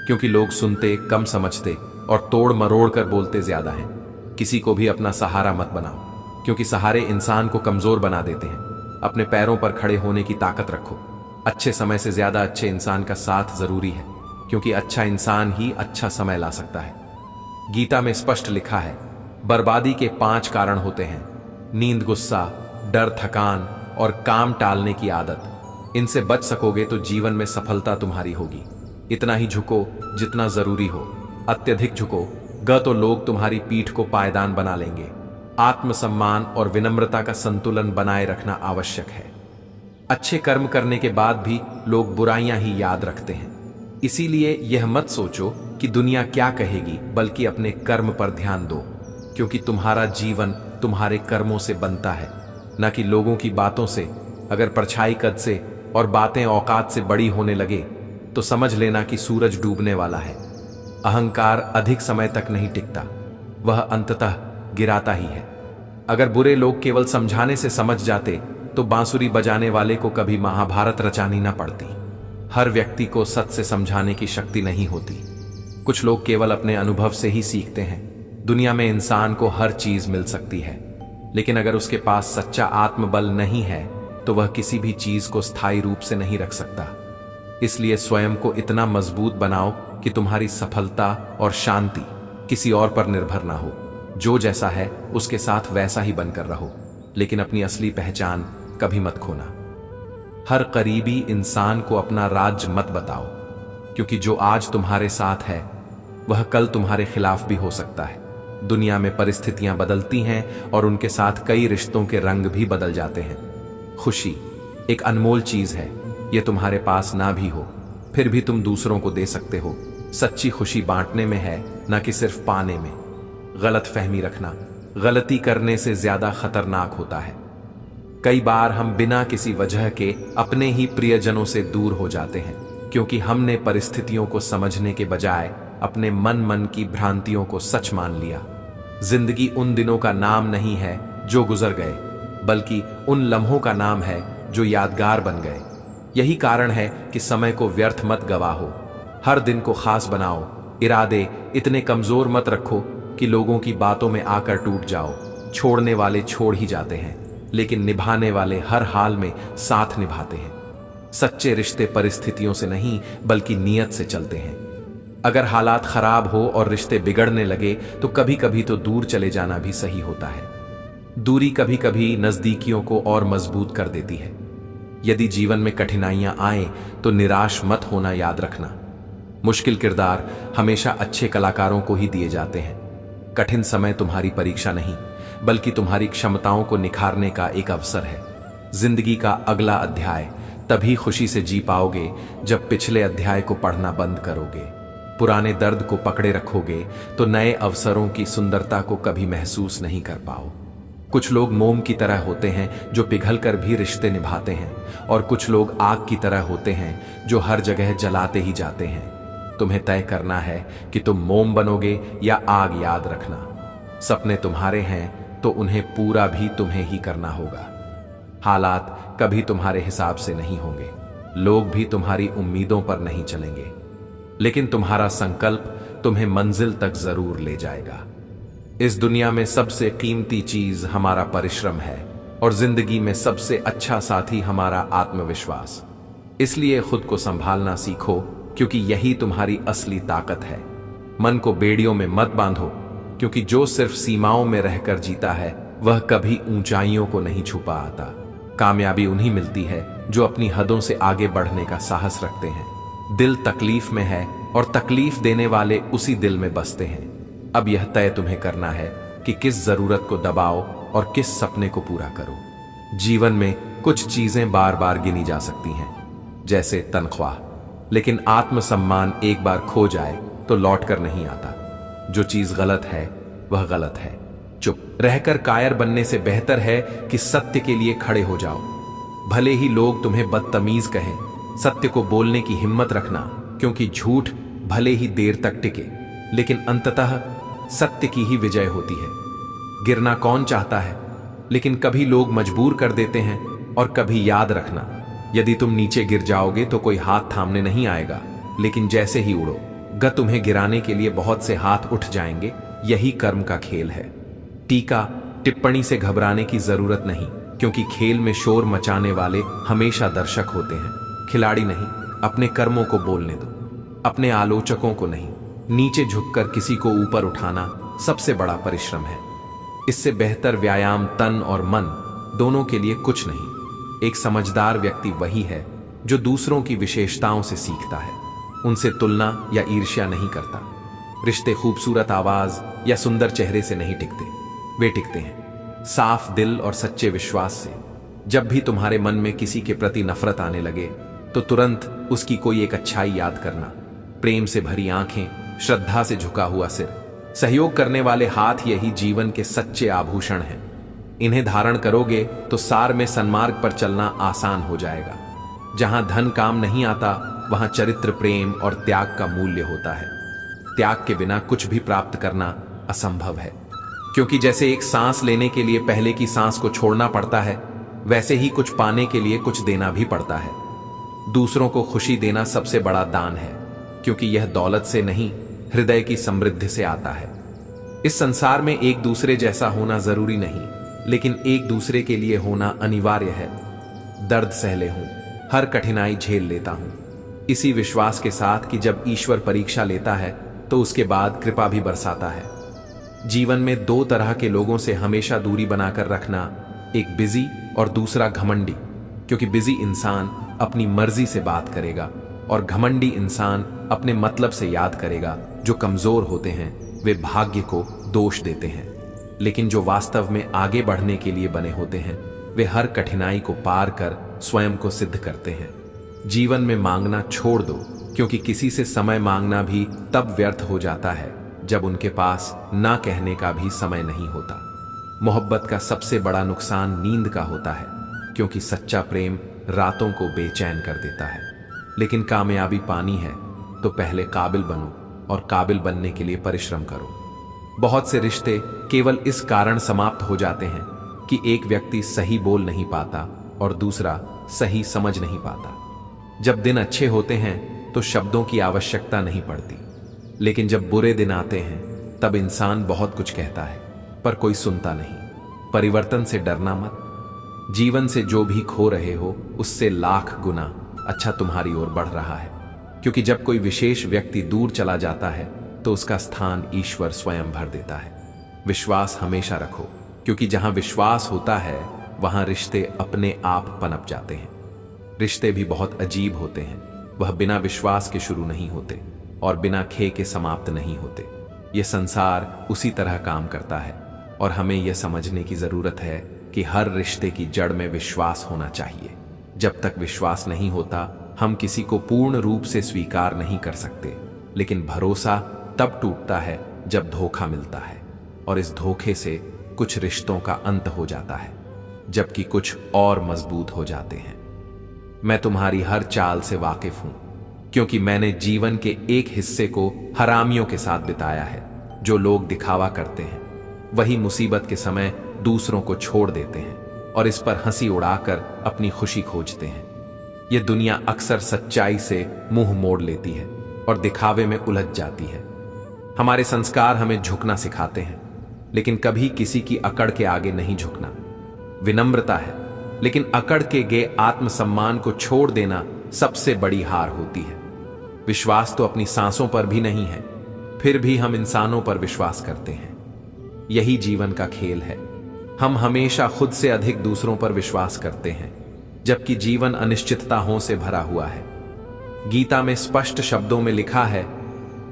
क्योंकि लोग सुनते कम समझते और तोड़ मरोड़ कर बोलते ज्यादा हैं। किसी को भी अपना सहारा मत बनाओ, क्योंकि सहारे इंसान को कमजोर बना देते हैं। अपने पैरों पर खड़े होने की ताकत रखो। अच्छे समय से ज्यादा अच्छे इंसान का साथ जरूरी है, क्योंकि अच्छा इंसान ही अच्छा समय ला सकता है। गीता में स्पष्ट लिखा है, बर्बादी के 5 कारण होते हैं: नींद, गुस्सा, डर, थकान और काम टालने की आदत। इनसे बच सकोगे तो जीवन में सफलता तुम्हारी होगी। इतना ही झुको जितना जरूरी हो। अत्यधिक झुको तो लोग तुम्हारी पीठ को पायदान बना लेंगे। आत्मसम्मान और विनम्रता का संतुलन बनाए रखना आवश्यक है। अच्छे कर्म करने के बाद भी लोग बुराइयां ही याद रखते हैं। इसीलिए यह मत सोचो कि दुनिया क्या कहेगी, बल्कि अपने कर्म पर ध्यान दो, क्योंकि तुम्हारा जीवन तुम्हारे कर्मों से बनता है, न कि लोगों की बातों से। अगर परछाई कद से और बातें औकात से बड़ी होने लगे तो समझ लेना कि सूरज डूबने वाला है। अहंकार अधिक समय तक नहीं टिकता, वह अंततः गिराता ही है। अगर बुरे लोग केवल समझाने से समझ जाते तो बांसुरी बजाने वाले को कभी महाभारत रचानी ना पड़ती। हर व्यक्ति को सच से समझाने की शक्ति नहीं होती। कुछ लोग केवल अपने अनुभव से ही सीखते हैं। दुनिया में इंसान को हर चीज मिल सकती है, लेकिन अगर उसके पास सच्चा आत्मबल नहीं है तो वह किसी भी चीज को स्थायी रूप से नहीं रख सकता। इसलिए स्वयं को इतना मजबूत बनाओ कि तुम्हारी सफलता और शांति किसी और पर निर्भर ना हो। जो जैसा है उसके साथ वैसा ही बनकर रहो, लेकिन अपनी असली पहचान कभी मत खोना। हर करीबी इंसान को अपना राज मत बताओ, क्योंकि जो आज तुम्हारे साथ है वह कल तुम्हारे खिलाफ भी हो सकता है। दुनिया में परिस्थितियां बदलती हैं और उनके साथ कई रिश्तों के रंग भी बदल जाते हैं। खुशी एक अनमोल चीज है। यह तुम्हारे पास ना भी हो फिर भी तुम दूसरों को दे सकते हो। सच्ची खुशी बांटने में है, ना कि सिर्फ पाने में। गलत फहमी रखना गलती करने से ज्यादा खतरनाक होता है। कई बार हम बिना किसी वजह के अपने ही प्रियजनों से दूर हो जाते हैं, क्योंकि हमने परिस्थितियों को समझने के बजाय अपने मन की भ्रांतियों को सच मान लिया। जिंदगी उन दिनों का नाम नहीं है जो गुजर गए, बल्कि उन लम्हों का नाम है जो यादगार बन गए। यही कारण है कि समय को व्यर्थ मत गवाहो। हर दिन को खास बनाओ। इरादे इतने कमजोर मत रखो कि लोगों की बातों में आकर टूट जाओ। छोड़ने वाले छोड़ ही जाते हैं, लेकिन निभाने वाले हर हाल में साथ निभाते हैं। सच्चे रिश्ते परिस्थितियों से नहीं बल्कि नीयत से चलते हैं। अगर हालात खराब हो और रिश्ते बिगड़ने लगे तो कभी कभी तो दूर चले जाना भी सही होता है। दूरी कभी कभी नजदीकियों को और मजबूत कर देती है। यदि जीवन में कठिनाइयां आए तो निराश मत होना याद रखना। मुश्किल किरदार हमेशा अच्छे कलाकारों को ही दिए जाते हैं। कठिन समय तुम्हारी परीक्षा नहीं बल्कि तुम्हारी क्षमताओं को निखारने का एक अवसर है। जिंदगी का अगला अध्याय तभी खुशी से जी पाओगे जब पिछले अध्याय को पढ़ना बंद करोगे। पुराने दर्द को पकड़े रखोगे तो नए अवसरों की सुंदरता को कभी महसूस नहीं कर पाओ। कुछ लोग मोम की तरह होते हैं जो पिघलकर भी रिश्ते निभाते हैं, और कुछ लोग आग की तरह होते हैं जो हर जगह जलाते ही जाते हैं। तुम्हें तय करना है कि तुम मोम बनोगे या आग। याद रखना, सपने तुम्हारे हैं तो उन्हें पूरा भी तुम्हें ही करना होगा। हालात कभी तुम्हारे हिसाब से नहीं होंगे, लोग भी तुम्हारी उम्मीदों पर नहीं चलेंगे, लेकिन तुम्हारा संकल्प तुम्हें मंजिल तक जरूर ले जाएगा। इस दुनिया में सबसे कीमती चीज हमारा परिश्रम है, और जिंदगी में सबसे अच्छा साथी हमारा आत्मविश्वास। इसलिए खुद को संभालना सीखो, क्योंकि यही तुम्हारी असली ताकत है। मन को बेड़ियों में मत बांधो, क्योंकि जो सिर्फ सीमाओं में रहकर जीता है वह कभी ऊंचाइयों को नहीं छुपा आता। कामयाबी उन्हीं मिलती है जो अपनी हदों से आगे बढ़ने का साहस रखते हैं। दिल तकलीफ में है और तकलीफ देने वाले उसी दिल में बसते हैं। अब यह तय तुम्हें करना है कि किस जरूरत को दबाओ और किस सपने को पूरा करो। जीवन में कुछ चीजें बार बार गिनी जा सकती हैं, जैसे तनख्वाह, लेकिन आत्मसम्मान एक बार खो जाए तो लौट कर नहीं आता। जो चीज गलत है वह गलत है। चुप रहकर कायर बनने से बेहतर है कि सत्य के लिए खड़े हो जाओ। भले ही लोग तुम्हें बदतमीज कहें, सत्य को बोलने की हिम्मत रखना, क्योंकि झूठ भले ही देर तक टिके लेकिन अंततः सत्य की ही विजय होती है। गिरना कौन चाहता है, लेकिन कभी लोग मजबूर कर देते हैं। और कभी याद रखना, यदि तुम नीचे गिर जाओगे तो कोई हाथ थामने नहीं आएगा, लेकिन जैसे ही उड़ो तुम्हें गिराने के लिए बहुत से हाथ उठ जाएंगे। यही कर्म का खेल है। टीका टिप्पणी से घबराने की जरूरत नहीं, क्योंकि खेल में शोर मचाने वाले हमेशा दर्शक होते हैं, खिलाड़ी नहीं। अपने कर्मों को बोलने दो, अपने आलोचकों को नहीं। नीचे झुककर किसी को ऊपर उठाना सबसे बड़ा परिश्रम है। इससे बेहतर व्यायाम तन और मन दोनों के लिए कुछ नहीं। एक समझदार व्यक्ति वही है जो दूसरों की विशेषताओं से सीखता है, उनसे तुलना या ईर्ष्या नहीं करता। रिश्ते खूबसूरत आवाज या सुंदर चेहरे से नहीं टिकते, वे टिकते हैं साफ दिल और सच्चे विश्वास से। जब भी तुम्हारे मन में किसी के प्रति नफरत आने लगे तो तुरंत उसकी कोई एक अच्छाई याद करना। प्रेम से भरी आंखें, श्रद्धा से झुका हुआ सिर, सहयोग करने वाले हाथ, यही जीवन के सच्चे आभूषण हैं। इन्हें धारण करोगे तो सार में सन्मार्ग पर चलना आसान हो जाएगा। जहां धन काम नहीं आता वहां चरित्र, प्रेम और त्याग का मूल्य होता है। त्याग के बिना कुछ भी प्राप्त करना असंभव है, क्योंकि जैसे एक सांस लेने के लिए पहले की सांस को छोड़ना पड़ता है, वैसे ही कुछ पाने के लिए कुछ देना भी पड़ता है। दूसरों को खुशी देना सबसे बड़ा दान है, क्योंकि यह दौलत से नहीं, हृदय की समृद्धि से आता है। इस संसार में एक दूसरे जैसा होना जरूरी नहीं, लेकिन एक दूसरे के लिए होना अनिवार्य है। दर्द सहले हूं, हर कठिनाई झेल लेता हूं, इसी विश्वास के साथ कि जब ईश्वर परीक्षा लेता है तो उसके बाद कृपा भी बरसाता है। जीवन में दो तरह के लोगों से हमेशा दूरी बनाकर रखना, एक बिजी और दूसरा घमंडी, क्योंकि बिजी इंसान अपनी मर्जी से बात करेगा और घमंडी इंसान अपने मतलब से याद करेगा। जो कमजोर होते हैं वे भाग्य को दोष देते हैं, लेकिन जो वास्तव में आगे बढ़ने के लिए बने होते हैं वे हर कठिनाई को पार कर स्वयं को सिद्ध करते हैं। जीवन में मांगना छोड़ दो, क्योंकि किसी से समय मांगना भी तब व्यर्थ हो जाता है जब उनके पास ना कहने का भी समय नहीं होता। मोहब्बत का सबसे बड़ा नुकसान नींद का होता है, क्योंकि सच्चा प्रेम रातों को बेचैन कर देता है। लेकिन कामयाबी पानी है तो पहले काबिल बनो, और काबिल बनने के लिए परिश्रम करो। बहुत से रिश्ते केवल इस कारण समाप्त हो जाते हैं कि एक व्यक्ति सही बोल नहीं पाता और दूसरा सही समझ नहीं पाता। जब दिन अच्छे होते हैं तो शब्दों की आवश्यकता नहीं पड़ती, लेकिन जब बुरे दिन आते हैं तब इंसान बहुत कुछ कहता है पर कोई सुनता नहीं। परिवर्तन से डरना मत। जीवन से जो भी खो रहे हो उससे लाख गुना अच्छा तुम्हारी ओर बढ़ रहा है, क्योंकि जब कोई विशेष व्यक्ति दूर चला जाता है तो उसका स्थान ईश्वर स्वयं भर देता है। विश्वास हमेशा रखो, क्योंकि जहां विश्वास होता है वहां रिश्ते अपने आप पनप जाते हैं। रिश्ते भी बहुत अजीब होते हैं, वह बिना विश्वास के शुरू नहीं होते और बिना खे के समाप्त नहीं होते। यह संसार उसी तरह काम करता है और हमें यह समझने की जरूरत है कि हर रिश्ते की जड़ में विश्वास होना चाहिए। जब तक विश्वास नहीं होता हम किसी को पूर्ण रूप से स्वीकार नहीं कर सकते, लेकिन भरोसा तब टूटता है जब धोखा मिलता है और इस धोखे से कुछ रिश्तों का अंत हो जाता है, जबकि कुछ और मजबूत हो जाते हैं। मैं तुम्हारी हर चाल से वाकिफ हूं, क्योंकि मैंने जीवन के एक हिस्से को हरामियों के साथ बिताया है। जो लोग दिखावा करते हैं वही मुसीबत के समय दूसरों को छोड़ देते हैं और इस पर हंसी उड़ाकर अपनी खुशी खोजते हैं। यह दुनिया अक्सर सच्चाई से मुंह मोड़ लेती है और दिखावे में उलझ जाती है। हमारे संस्कार हमें झुकना सिखाते हैं, लेकिन कभी किसी की अकड़ के आगे नहीं झुकना। विनम्रता है, लेकिन अकड़ के गे आत्मसम्मान को छोड़ देना सबसे बड़ी हार होती है। विश्वास तो अपनी सांसों पर भी नहीं है, फिर भी हम इंसानों पर विश्वास करते हैं। यही जीवन का खेल है। हम हमेशा खुद से अधिक दूसरों पर विश्वास करते हैं, जबकि जीवन अनिश्चितताओं से भरा हुआ है। गीता में स्पष्ट शब्दों में लिखा है,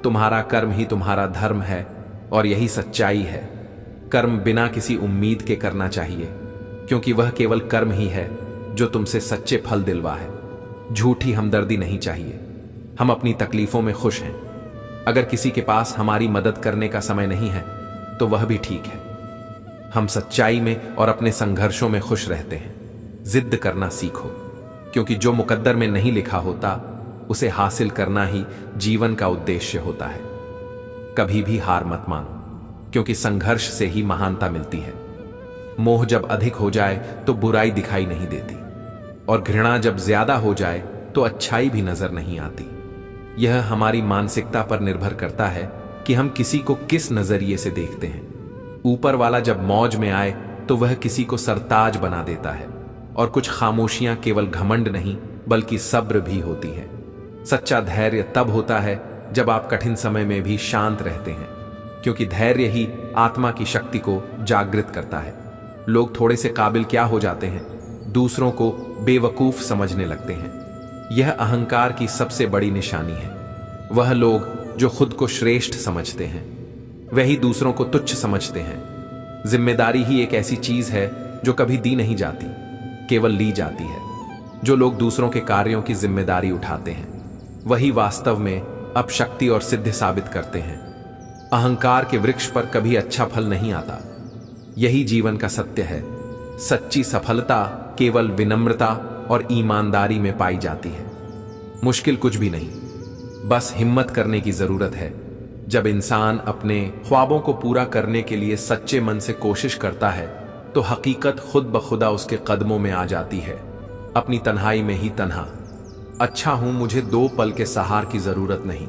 तुम्हारा कर्म ही तुम्हारा धर्म है, और यही सच्चाई है। कर्म बिना किसी उम्मीद के करना चाहिए, क्योंकि वह केवल कर्म ही है जो तुमसे सच्चे फल दिलवा है। झूठी हमदर्दी नहीं चाहिए। हम अपनी तकलीफों में खुश हैं। अगर किसी के पास हमारी मदद करने का समय नहीं है तो वह भी ठीक है। हम सच्चाई में और अपने संघर्षों में खुश रहते हैं। जिद करना सीखो, क्योंकि जो मुकद्दर में नहीं लिखा होता उसे हासिल करना ही जीवन का उद्देश्य होता है। कभी भी हार मत मानो, क्योंकि संघर्ष से ही महानता मिलती है। मोह जब अधिक हो जाए तो बुराई दिखाई नहीं देती, और घृणा जब ज्यादा हो जाए तो अच्छाई भी नजर नहीं आती। यह हमारी मानसिकता पर निर्भर करता है कि हम किसी को किस नजरिए से देखते हैं। ऊपर वाला जब मौज में आए तो वह किसी को सरताज बना देता है, और कुछ खामोशियां केवल घमंड नहीं बल्कि सब्र भी होती है। सच्चा धैर्य तब होता है जब आप कठिन समय में भी शांत रहते हैं, क्योंकि धैर्य ही आत्मा की शक्ति को जागृत करता है। लोग थोड़े से काबिल क्या हो जाते हैं, दूसरों को बेवकूफ समझने लगते हैं। यह अहंकार की सबसे बड़ी निशानी है। वह लोग जो खुद को श्रेष्ठ समझते हैं वही दूसरों को तुच्छ समझते हैं। जिम्मेदारी ही एक ऐसी चीज है जो कभी दी नहीं जाती, केवल ली जाती है। जो लोग दूसरों के कार्यों की जिम्मेदारी उठाते हैं वही वास्तव में अपशक्ति और सिद्ध साबित करते हैं। अहंकार के वृक्ष पर कभी अच्छा फल नहीं आता। यही जीवन का सत्य है। सच्ची सफलता केवल विनम्रता और ईमानदारी में पाई जाती है। मुश्किल कुछ भी नहीं, बस हिम्मत करने की जरूरत है। जब इंसान अपने ख्वाबों को पूरा करने के लिए सच्चे मन से कोशिश करता है तो हकीकत खुद ब खुदा उसके कदमों में आ जाती है। अपनी तन्हाई में ही तन्हा। अच्छा हूं, मुझे 2 पल के सहार की जरूरत नहीं।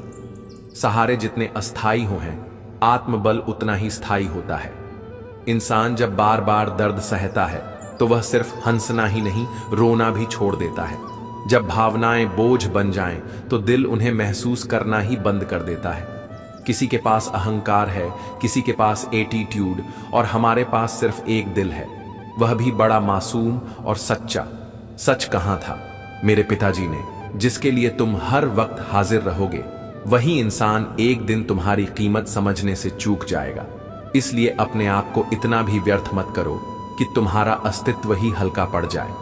सहारे जितने अस्थाई हो हैं, आत्मबल उतना ही स्थायी होता है। इंसान जब बार बार दर्द सहता है तो वह सिर्फ हंसना ही नहीं, रोना भी छोड़ देता है। जब भावनाएं बोझ बन जाएं तो दिल उन्हें महसूस करना ही बंद कर देता है। किसी के पास अहंकार है, किसी के पास एटीट्यूड, और हमारे पास सिर्फ एक दिल है, वह भी बड़ा मासूम और सच्चा। सच कहाँ था? मेरे पिताजी ने। जिसके लिए तुम हर वक्त हाजिर रहोगे वही इंसान एक दिन तुम्हारी कीमत समझने से चूक जाएगा। इसलिए अपने आप को इतना भी व्यर्थ मत करो कि तुम्हारा अस्तित्व ही हल्का पड़ जाए।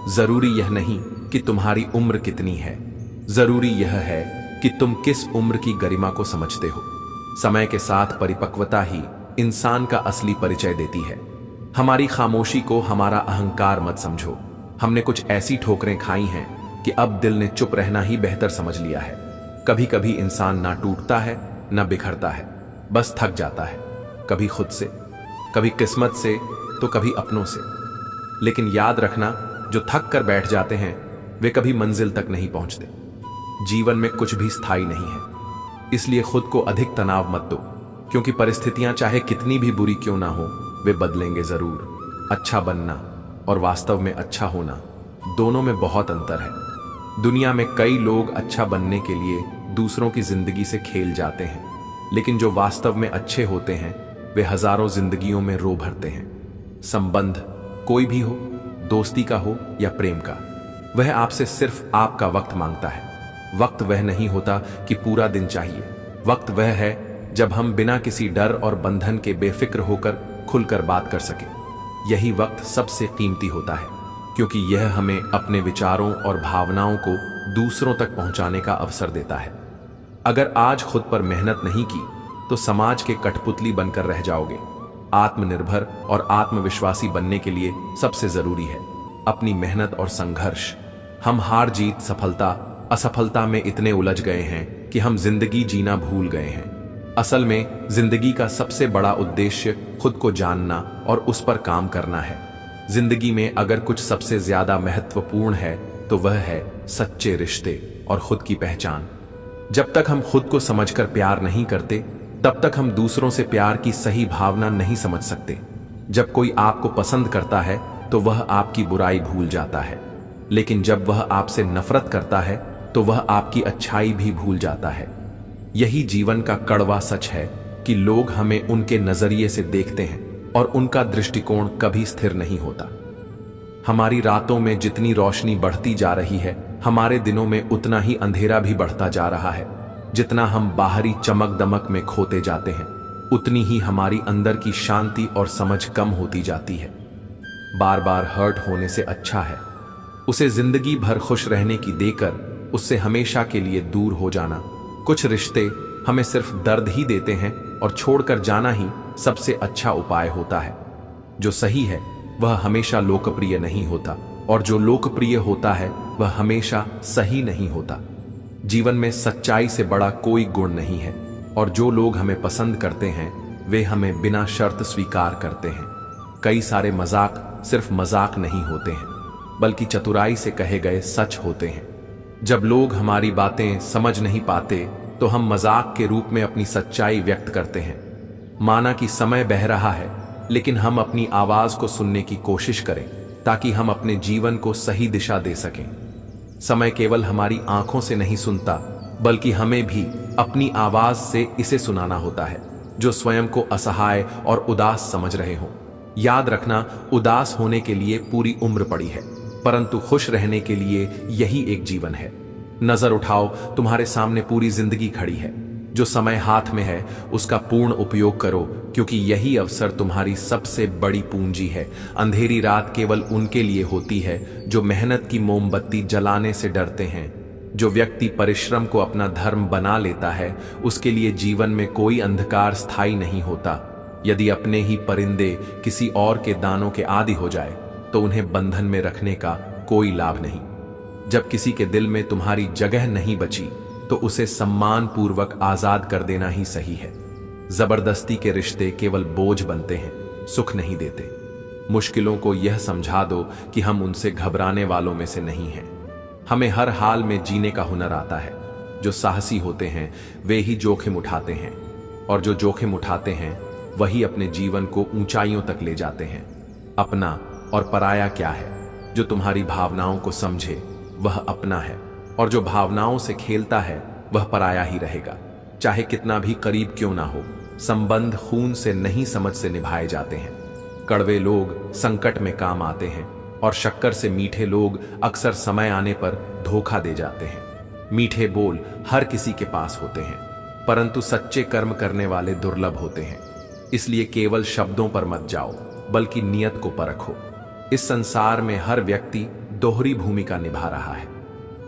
जरूरी यह नहीं कि तुम्हारी उम्र कितनी है, जरूरी यह है कि तुम किस उम्र की गरिमा को समझते हो। समय के साथ परिपक्वता ही इंसान का असली परिचय देती है। हमारी खामोशी को हमारा अहंकार मत समझो। हमने कुछ ऐसी ठोकरें खाई हैं कि अब दिल ने चुप रहना ही बेहतर समझ लिया है। कभी कभी इंसान ना टूटता है ना बिखरता है, बस थक जाता है। कभी खुद से, कभी किस्मत से, तो कभी अपनों से। लेकिन याद रखना, जो थक कर बैठ जाते हैं वे कभी मंजिल तक नहीं पहुंचते। जीवन में कुछ भी स्थायी नहीं है। इसलिए खुद को अधिक तनाव मत दो, क्योंकि परिस्थितियां चाहे कितनी भी बुरी क्यों ना हो, वे बदलेंगे जरूर। अच्छा बनना और वास्तव में अच्छा होना, दोनों में बहुत अंतर है। दुनिया में कई लोग अच्छा बनने के लिए दूसरों की जिंदगी से खेल जाते हैं, लेकिन जो वास्तव में अच्छे होते हैं वे हजारों जिंदगियों में रो भरते हैं। संबंध कोई भी हो, दोस्ती का हो या प्रेम का, वह आपसे सिर्फ आपका वक्त मांगता है। वक्त वह नहीं होता कि पूरा दिन चाहिए। वक्त वह है जब हम बिना किसी डर और बंधन के बेफिक्र होकर खुलकर बात कर सके। यही वक्त सबसे कीमती होता है, क्योंकि यह हमें अपने विचारों और भावनाओं को दूसरों तक पहुंचाने का अवसर देता है। अगर आज खुद पर मेहनत नहीं की तो समाज के कठपुतली बनकर रह जाओगे। आत्मनिर्भर और आत्मविश्वासी बनने के लिए सबसे जरूरी है अपनी मेहनत और संघर्ष। हम हार जीत, सफलता असफलता में इतने उलझ गए हैं कि हम जिंदगी जीना भूल गए हैं। असल में जिंदगी का सबसे बड़ा उद्देश्य खुद को जानना और उस पर काम करना है। जिंदगी में अगर कुछ सबसे ज्यादा महत्वपूर्ण है तो वह है सच्चे रिश्ते और खुद की पहचान। जब तक हम खुद को समझकर प्यार नहीं करते, तब तक हम दूसरों से प्यार की सही भावना नहीं समझ सकते। जब कोई आपको पसंद करता है तो वह आपकी बुराई भूल जाता है, लेकिन जब वह आपसे नफरत करता है तो वह आपकी अच्छाई भी भूल जाता है। यही जीवन का कड़वा सच है कि लोग हमें उनके नजरिए से देखते हैं और उनका दृष्टिकोण कभी स्थिर नहीं होता। हमारी रातों में जितनी रोशनी बढ़ती जा रही है, हमारे दिनों में उतना ही अंधेरा भी बढ़ता जा रहा है। जितना हम बाहरी चमक दमक में खोते जाते हैं, उतनी ही हमारी अंदर की शांति और समझ कम होती जाती है। बार बार हर्ट होने से अच्छा है उसे जिंदगी भर खुश रहने की देकर उससे हमेशा के लिए दूर हो जाना। कुछ रिश्ते हमें सिर्फ दर्द ही देते हैं और छोड़कर जाना ही सबसे अच्छा उपाय होता है। जो सही है वह हमेशा लोकप्रिय नहीं होता, और जो लोकप्रिय होता है वह हमेशा सही नहीं होता। जीवन में सच्चाई से बड़ा कोई गुण नहीं है, और जो लोग हमें पसंद करते हैं वे हमें बिना शर्त स्वीकार करते हैं। कई सारे मजाक सिर्फ मजाक नहीं होते हैं, बल्कि चतुराई से कहे गए सच होते हैं। जब लोग हमारी बातें समझ नहीं पाते तो हम मजाक के रूप में अपनी सच्चाई व्यक्त करते हैं। माना कि समय बह रहा है, लेकिन हम अपनी आवाज को सुनने की कोशिश करें ताकि हम अपने जीवन को सही दिशा दे सकें। समय केवल हमारी आंखों से नहीं सुनता, बल्कि हमें भी अपनी आवाज से इसे सुनाना होता है जो स्वयं को असहाय और उदास समझ रहे हों। याद रखना, उदास होने के लिए पूरी उम्र पड़ी है, परंतु खुश रहने के लिए यही एक जीवन है। नजर उठाओ, तुम्हारे सामने पूरी जिंदगी खड़ी है। जो समय हाथ में है उसका पूर्ण उपयोग करो, क्योंकि यही अवसर तुम्हारी सबसे बड़ी पूंजी है। अंधेरी रात केवल उनके लिए होती है जो मेहनत की मोमबत्ती जलाने से डरते हैं। जो व्यक्ति परिश्रम को अपना धर्म बना लेता है उसके लिए जीवन में कोई अंधकार स्थायी नहीं होता। यदि अपने ही परिंदे किसी और के दानों के आदी हो जाए तो उन्हें बंधन में रखने का कोई लाभ नहीं। जब किसी के दिल में तुम्हारी जगह नहीं बची तो उसे सम्मान पूर्वक आजाद कर देना ही सही है। जबरदस्ती के रिश्ते केवल बोझ बनते हैं, सुख नहीं देते। मुश्किलों को यह समझा दो कि हम उनसे घबराने वालों में से नहीं हैं। हमें हर हाल में जीने का हुनर आता है। जो साहसी होते हैं वे ही जोखिम उठाते हैं, और जो जोखिम उठाते हैं वही अपने जीवन को ऊंचाइयों तक ले जाते हैं। अपना और पराया क्या है? जो तुम्हारी भावनाओं को समझे वह अपना है, और जो भावनाओं से खेलता है वह पराया ही रहेगा, चाहे कितना भी करीब क्यों ना हो। संबंध खून से नहीं समझ से निभाए जाते हैं। कड़वे लोग संकट में काम आते हैं, और शक्कर से मीठे लोग अक्सर समय आने पर धोखा दे जाते हैं। मीठे बोल हर किसी के पास होते हैं, परंतु सच्चे कर्म करने वाले दुर्लभ होते हैं। इसलिए केवल शब्दों पर मत जाओ, बल्कि नियत को परखो। इस संसार में हर व्यक्ति दोहरी भूमिका निभा रहा है।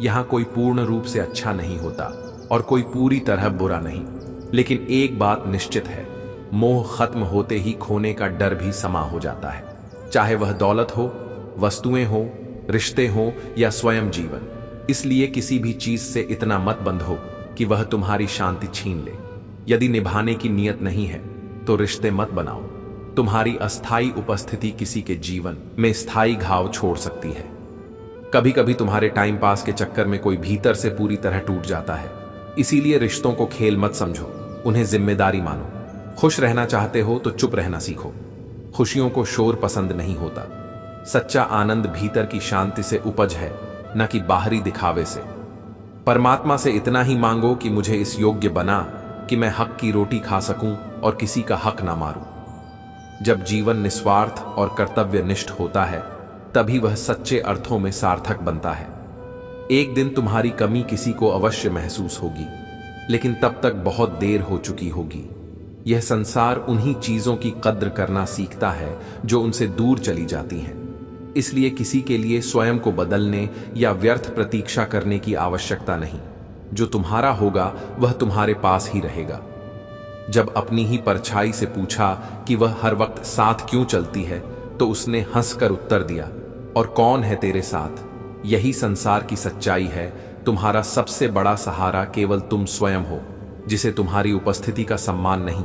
यहां कोई पूर्ण रूप से अच्छा नहीं होता और कोई पूरी तरह बुरा नहीं, लेकिन एक बात निश्चित है, मोह खत्म होते ही खोने का डर भी समा हो जाता है। चाहे वह दौलत हो, वस्तुएं हो, रिश्ते हो या स्वयं जीवन। इसलिए किसी भी चीज से इतना मत बंधो कि वह तुम्हारी शांति छीन ले। यदि निभाने की नियत नहीं है तो रिश्ते मत बनाओ। तुम्हारी अस्थायी उपस्थिति किसी के जीवन में स्थायी घाव छोड़ सकती है। कभी कभी तुम्हारे टाइम पास के चक्कर में कोई भीतर से पूरी तरह टूट जाता है। इसीलिए रिश्तों को खेल मत समझो, उन्हें जिम्मेदारी मानो। खुश रहना चाहते हो तो चुप रहना सीखो। खुशियों को शोर पसंद नहीं होता। सच्चा आनंद भीतर की शांति से उपज है, न कि बाहरी दिखावे से। परमात्मा से इतना ही मांगो कि मुझे इस योग्य बना कि मैं हक की रोटी खा सकूं और किसी का हक ना मारूं। जब जीवन निस्वार्थ और कर्तव्यनिष्ठ होता है, तभी वह सच्चे अर्थों में सार्थक बनता है। एक दिन तुम्हारी कमी किसी को अवश्य महसूस होगी, लेकिन तब तक बहुत देर हो चुकी होगी। यह संसार उन्हीं चीजों की कद्र करना सीखता है जो उनसे दूर चली जाती हैं। इसलिए किसी के लिए स्वयं को बदलने या व्यर्थ प्रतीक्षा करने की आवश्यकता नहीं। जो तुम्हारा होगा वह तुम्हारे पास ही रहेगा। जब अपनी ही परछाई से पूछा कि वह हर वक्त साथ क्यों चलती है, तो उसने हंसकर उत्तर दिया, और कौन है तेरे साथ? यही संसार की सच्चाई है। तुम्हारा सबसे बड़ा सहारा केवल तुम स्वयं हो। जिसे तुम्हारी उपस्थिति का सम्मान नहीं,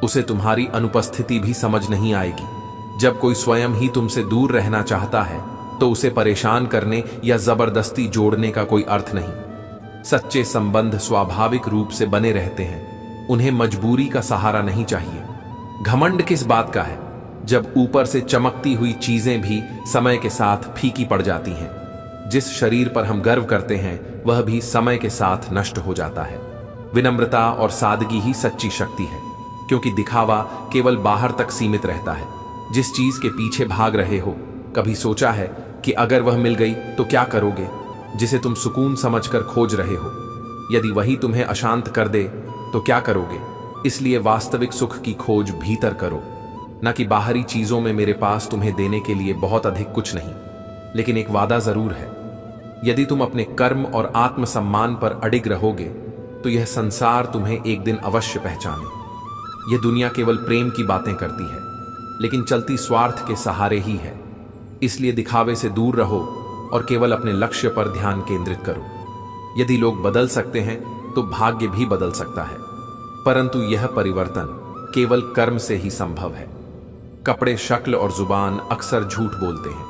उसे तुम्हारी अनुपस्थिति भी समझ नहीं आएगी। जब कोई स्वयं ही तुमसे दूर रहना चाहता है, तो उसे परेशान करने या जबरदस्ती जोड़ने का कोई अर्थ नहीं। सच्चे संबंध स्वाभाविक रूप से बने रहते हैं, उन्हें मजबूरी का सहारा नहीं चाहिए। घमंड किस बात का है, जब ऊपर से चमकती हुई चीजें भी समय के साथ फीकी पड़ जाती हैं। जिस शरीर पर हम गर्व करते हैं, वह भी समय के साथ नष्ट हो जाता है। विनम्रता और सादगी ही सच्ची शक्ति है, क्योंकि दिखावा केवल बाहर तक सीमित रहता है। जिस चीज के पीछे भाग रहे हो, कभी सोचा है कि अगर वह मिल गई तो क्या करोगे? जिसे तुम सुकून समझकर खोज रहे हो, यदि वही तुम्हें अशांत कर दे तो क्या करोगे? इसलिए वास्तविक सुख की खोज भीतर करो, न कि बाहरी चीजों में। मेरे पास तुम्हें देने के लिए बहुत अधिक कुछ नहीं, लेकिन एक वादा जरूर है। यदि तुम अपने कर्म और आत्मसम्मान पर अडिग रहोगे, तो यह संसार तुम्हें एक दिन अवश्य पहचाने। यह दुनिया केवल प्रेम की बातें करती है, लेकिन चलती स्वार्थ के सहारे ही है। इसलिए दिखावे से दूर रहो और केवल अपने लक्ष्य पर ध्यान केंद्रित करो। यदि लोग बदल सकते हैं, तो भाग्य भी बदल सकता है, परंतु यह परिवर्तन केवल कर्म से ही संभव है। कपड़े, शक्ल और जुबान अक्सर झूठ बोलते हैं।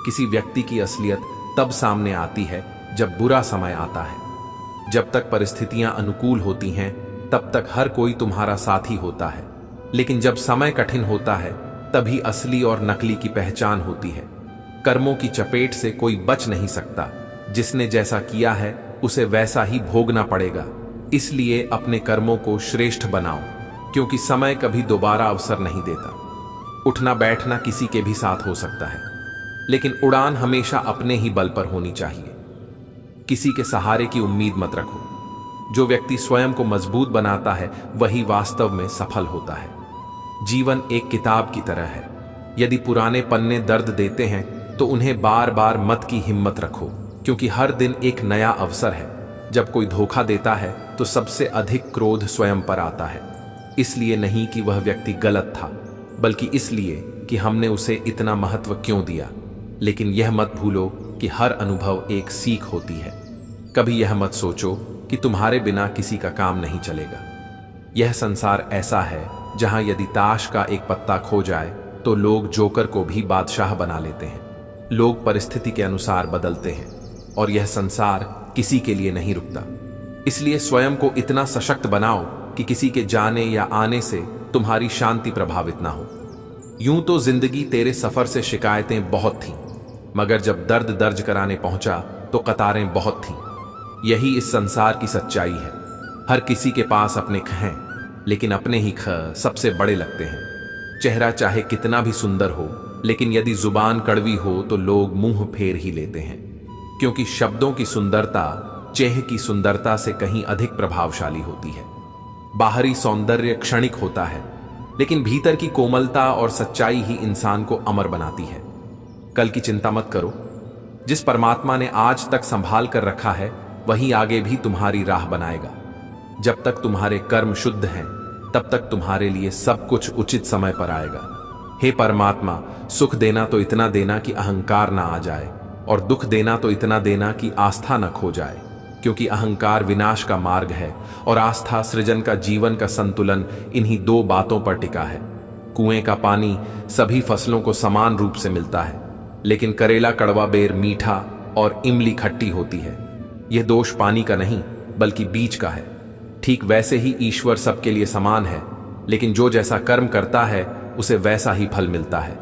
किसी व्यक्ति की असलियत तब सामने आती है जब बुरा समय आता है। जब तक परिस्थितियां अनुकूल होती हैं, तब तक हर कोई तुम्हारा साथी होता है, लेकिन जब समय कठिन होता है, तभी असली और नकली की पहचान होती है। कर्मों की चपेट से कोई बच नहीं सकता। जिसने जैसा किया है, उसे वैसा ही भोगना पड़ेगा। इसलिए अपने कर्मों को श्रेष्ठ बनाओ, क्योंकि समय कभी दोबारा अवसर नहीं देता। उठना बैठना किसी के भी साथ हो सकता है, लेकिन उड़ान हमेशा अपने ही बल पर होनी चाहिए। किसी के सहारे की उम्मीद मत रखो। जो व्यक्ति स्वयं को मजबूत बनाता है, वही वास्तव में सफल होता है। जीवन एक किताब की तरह है। यदि पुराने पन्ने दर्द देते हैं, तो उन्हें बार बार मत की हिम्मत रखो, क्योंकि हर दिन एक नया अवसर है। जब कोई धोखा देता है, तो सबसे अधिक क्रोध स्वयं पर आता है। इसलिए नहीं कि वह व्यक्ति गलत था, बल्कि इसलिए कि हमने उसे इतना महत्व क्यों दिया। लेकिन यह मत भूलो कि हर अनुभव एक सीख होती है। कभी यह मत सोचो कि तुम्हारे बिना किसी का काम नहीं चलेगा। यह संसार ऐसा है जहां यदि ताश का एक पत्ता खो जाए, तो लोग जोकर को भी बादशाह बना लेते हैं। लोग परिस्थिति के अनुसार बदलते हैं, और यह संसार किसी के लिए नहीं रुकता। इसलिए स्वयं को इतना सशक्त बनाओ कि किसी के जाने या आने से तुम्हारी शांति प्रभावित ना हो। यूं तो जिंदगी तेरे सफर से शिकायतें बहुत थीं, मगर जब दर्द दर्ज कराने पहुंचा तो कतारें बहुत थीं। यही इस संसार की सच्चाई है। हर किसी के पास अपने ख हैं, लेकिन अपने ही ख सबसे बड़े लगते हैं। चेहरा चाहे कितना भी सुंदर हो, लेकिन यदि जुबान कड़वी हो तो लोग मुंह फेर ही लेते हैं, क्योंकि शब्दों की सुंदरता चेहरे की सुंदरता से कहीं अधिक प्रभावशाली होती है। बाहरी सौंदर्य क्षणिक होता है, लेकिन भीतर की कोमलता और सच्चाई ही इंसान को अमर बनाती है। कल की चिंता मत करो। जिस परमात्मा ने आज तक संभाल कर रखा है, वही आगे भी तुम्हारी राह बनाएगा। जब तक तुम्हारे कर्म शुद्ध हैं, तब तक तुम्हारे लिए सब कुछ उचित समय पर आएगा। हे परमात्मा, सुख देना तो इतना देना कि अहंकार ना आ जाए, और दुख देना तो इतना देना कि आस्था न खो जाए, क्योंकि अहंकार विनाश का मार्ग है और आस्था सृजन का। जीवन का संतुलन इन्हीं दो बातों पर टिका है। कुएं का पानी सभी फसलों को समान रूप से मिलता है, लेकिन करेला कड़वा बेर मीठा और इमली खट्टी होती है। यह दोष पानी का नहीं बल्कि बीज का है। ठीक वैसे ही ईश्वर सबके लिए समान है, लेकिन जो जैसा कर्म करता है उसे वैसा ही फल मिलता है।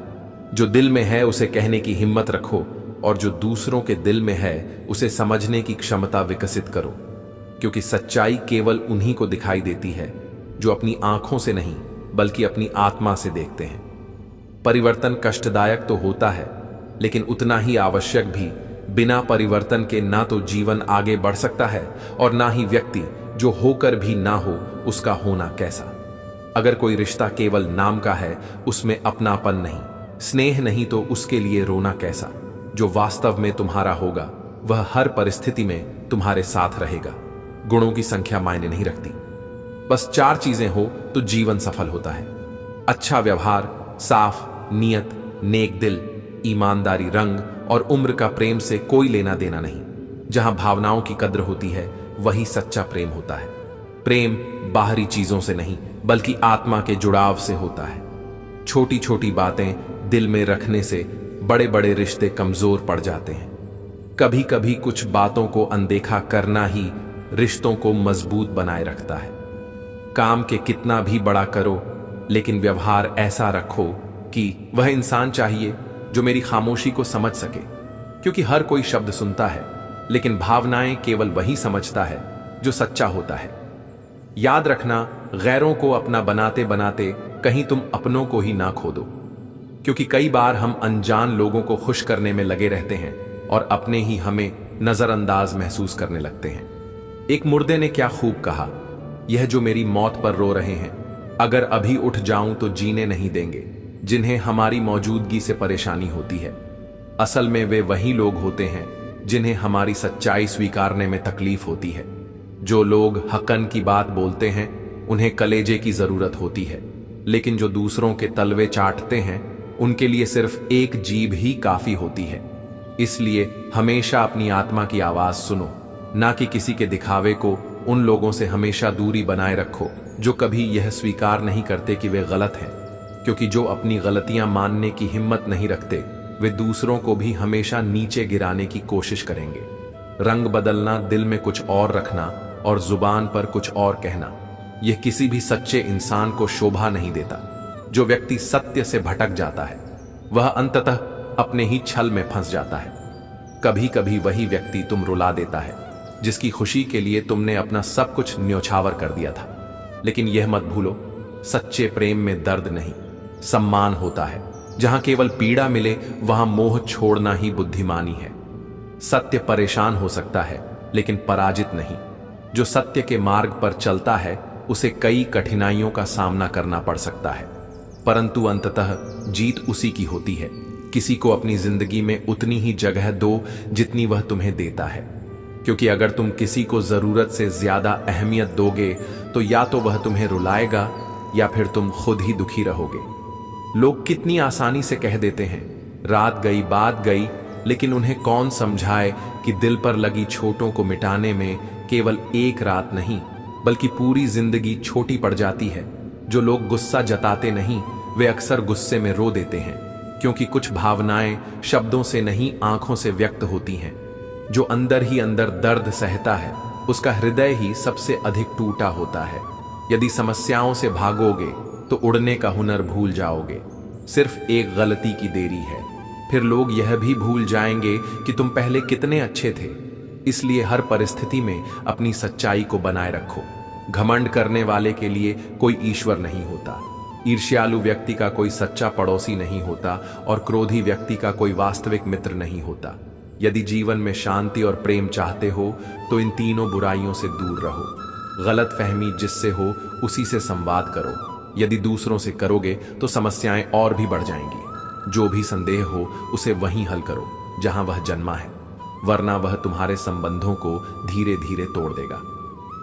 जो दिल में है उसे कहने की हिम्मत रखो, और जो दूसरों के दिल में है उसे समझने की क्षमता विकसित करो, क्योंकि सच्चाई केवल उन्हीं को दिखाई देती है जो अपनी आंखों से नहीं बल्कि अपनी आत्मा से देखते हैं। परिवर्तन कष्टदायक तो होता है, लेकिन उतना ही आवश्यक भी। बिना परिवर्तन के ना तो जीवन आगे बढ़ सकता है और ना ही व्यक्ति जो होकर भी ना हो उसका होना कैसा। अगर कोई रिश्ता केवल नाम का है, उसमें अपनापन नहीं, स्नेह नहीं, तो उसके लिए रोना कैसा। जो वास्तव में तुम्हारा होगा वह हर परिस्थिति में तुम्हारे साथ रहेगा। गुणों की संख्या मायने नहीं रखती, बस 4 चीजें हो तो जीवन सफल होता है। अच्छा व्यवहार, साफ नियत, नेक दिल, ईमानदारी, रंग और उम्र का प्रेम से कोई लेना देना नहीं। जहां भावनाओं की कद्र होती है वही सच्चा प्रेम होता है। प्रेम बाहरी चीजों से नहीं बल्कि आत्मा के जुड़ाव से होता है। छोटी छोटी बातें दिल में रखने से बड़े बड़े रिश्ते कमजोर पड़ जाते हैं। कभी कभी कुछ बातों को अनदेखा करना ही रिश्तों को मजबूत बनाए रखता है। काम के कितना भी बड़ा करो, लेकिन व्यवहार ऐसा रखो कि वह इंसान चाहिए जो मेरी खामोशी को समझ सके, क्योंकि हर कोई शब्द सुनता है लेकिन भावनाएं केवल वही समझता है जो सच्चा होता है। याद रखना, गैरों को अपना बनाते बनाते कहीं तुम अपनों को ही ना खो दो, क्योंकि कई बार हम अनजान लोगों को खुश करने में लगे रहते हैं और अपने ही हमें नजरअंदाज महसूस करने लगते हैं। एक मुर्दे ने क्या खूब कहा, यह जो मेरी मौत पर रो रहे हैं, अगर अभी उठ जाऊं तो जीने नहीं देंगे। जिन्हें हमारी मौजूदगी से परेशानी होती है, असल में वे वही लोग होते हैं जिन्हें हमारी सच्चाई स्वीकारने में तकलीफ होती है। जो लोग हकन की बात बोलते हैं उन्हें कलेजे की जरूरत होती है, लेकिन जो दूसरों के तलवे चाटते हैं उनके लिए सिर्फ एक जीभ ही काफी होती है। इसलिए हमेशा अपनी आत्मा की आवाज सुनो, ना कि किसी के दिखावे को। उन लोगों से हमेशा दूरी बनाए रखो जो कभी यह स्वीकार नहीं करते कि वे गलत हैं, क्योंकि जो अपनी गलतियां मानने की हिम्मत नहीं रखते वे दूसरों को भी हमेशा नीचे गिराने की कोशिश करेंगे। रंग बदलना, दिल में कुछ और रखना और जुबान पर कुछ और कहना, यह किसी भी सच्चे इंसान को शोभा नहीं देता। जो व्यक्ति सत्य से भटक जाता है वह अंततः अपने ही छल में फंस जाता है। कभी कभी वही व्यक्ति तुम रुला देता है जिसकी खुशी के लिए तुमने अपना सब कुछ न्योछावर कर दिया था। लेकिन यह मत भूलो, सच्चे प्रेम में दर्द नहीं, सम्मान होता है। जहां केवल पीड़ा मिले वहां मोह छोड़ना ही बुद्धिमानी है। सत्य परेशान हो सकता है लेकिन पराजित नहीं। जो सत्य के मार्ग पर चलता है उसे कई कठिनाइयों का सामना करना पड़ सकता है, परंतु अंततः जीत उसी की होती है। किसी को अपनी जिंदगी में उतनी ही जगह दो जितनी वह तुम्हें देता है, क्योंकि अगर तुम किसी को जरूरत से ज्यादा अहमियत दोगे तो या तो वह तुम्हें रुलाएगा या फिर तुम खुद ही दुखी रहोगे। लोग कितनी आसानी से कह देते हैं रात गई बात गई, लेकिन उन्हें कौन समझाए कि दिल पर लगी चोटों को मिटाने में केवल एक रात नहीं बल्कि पूरी जिंदगी छोटी पड़ जाती है। जो लोग गुस्सा जताते नहीं वे अक्सर गुस्से में रो देते हैं, क्योंकि कुछ भावनाएं शब्दों से नहीं आंखों से व्यक्त होती हैं। जो अंदर ही अंदर दर्द सहता है उसका हृदय ही सबसे अधिक टूटा होता है। यदि समस्याओं से भागोगे तो उड़ने का हुनर भूल जाओगे। सिर्फ एक गलती की देरी है, फिर लोग यह भी भूल जाएंगे कि तुम पहले कितने अच्छे थे। इसलिए हर परिस्थिति में अपनी सच्चाई को बनाए रखो। घमंड करने वाले के लिए कोई ईश्वर नहीं होता, ईर्ष्यालु व्यक्ति का कोई सच्चा पड़ोसी नहीं होता और क्रोधी व्यक्ति का कोई वास्तविक मित्र नहीं होता। यदि जीवन में शांति और प्रेम चाहते हो तो इन तीनों बुराइयों से दूर रहो। गलत फहमी जिससे हो उसी से संवाद करो। यदि दूसरों से करोगे तो समस्याएं और भी बढ़ जाएंगी। जो भी संदेह हो उसे वहीं हल करो जहां वह जन्मा है, वरना वह तुम्हारे संबंधों को धीरे धीरे तोड़ देगा।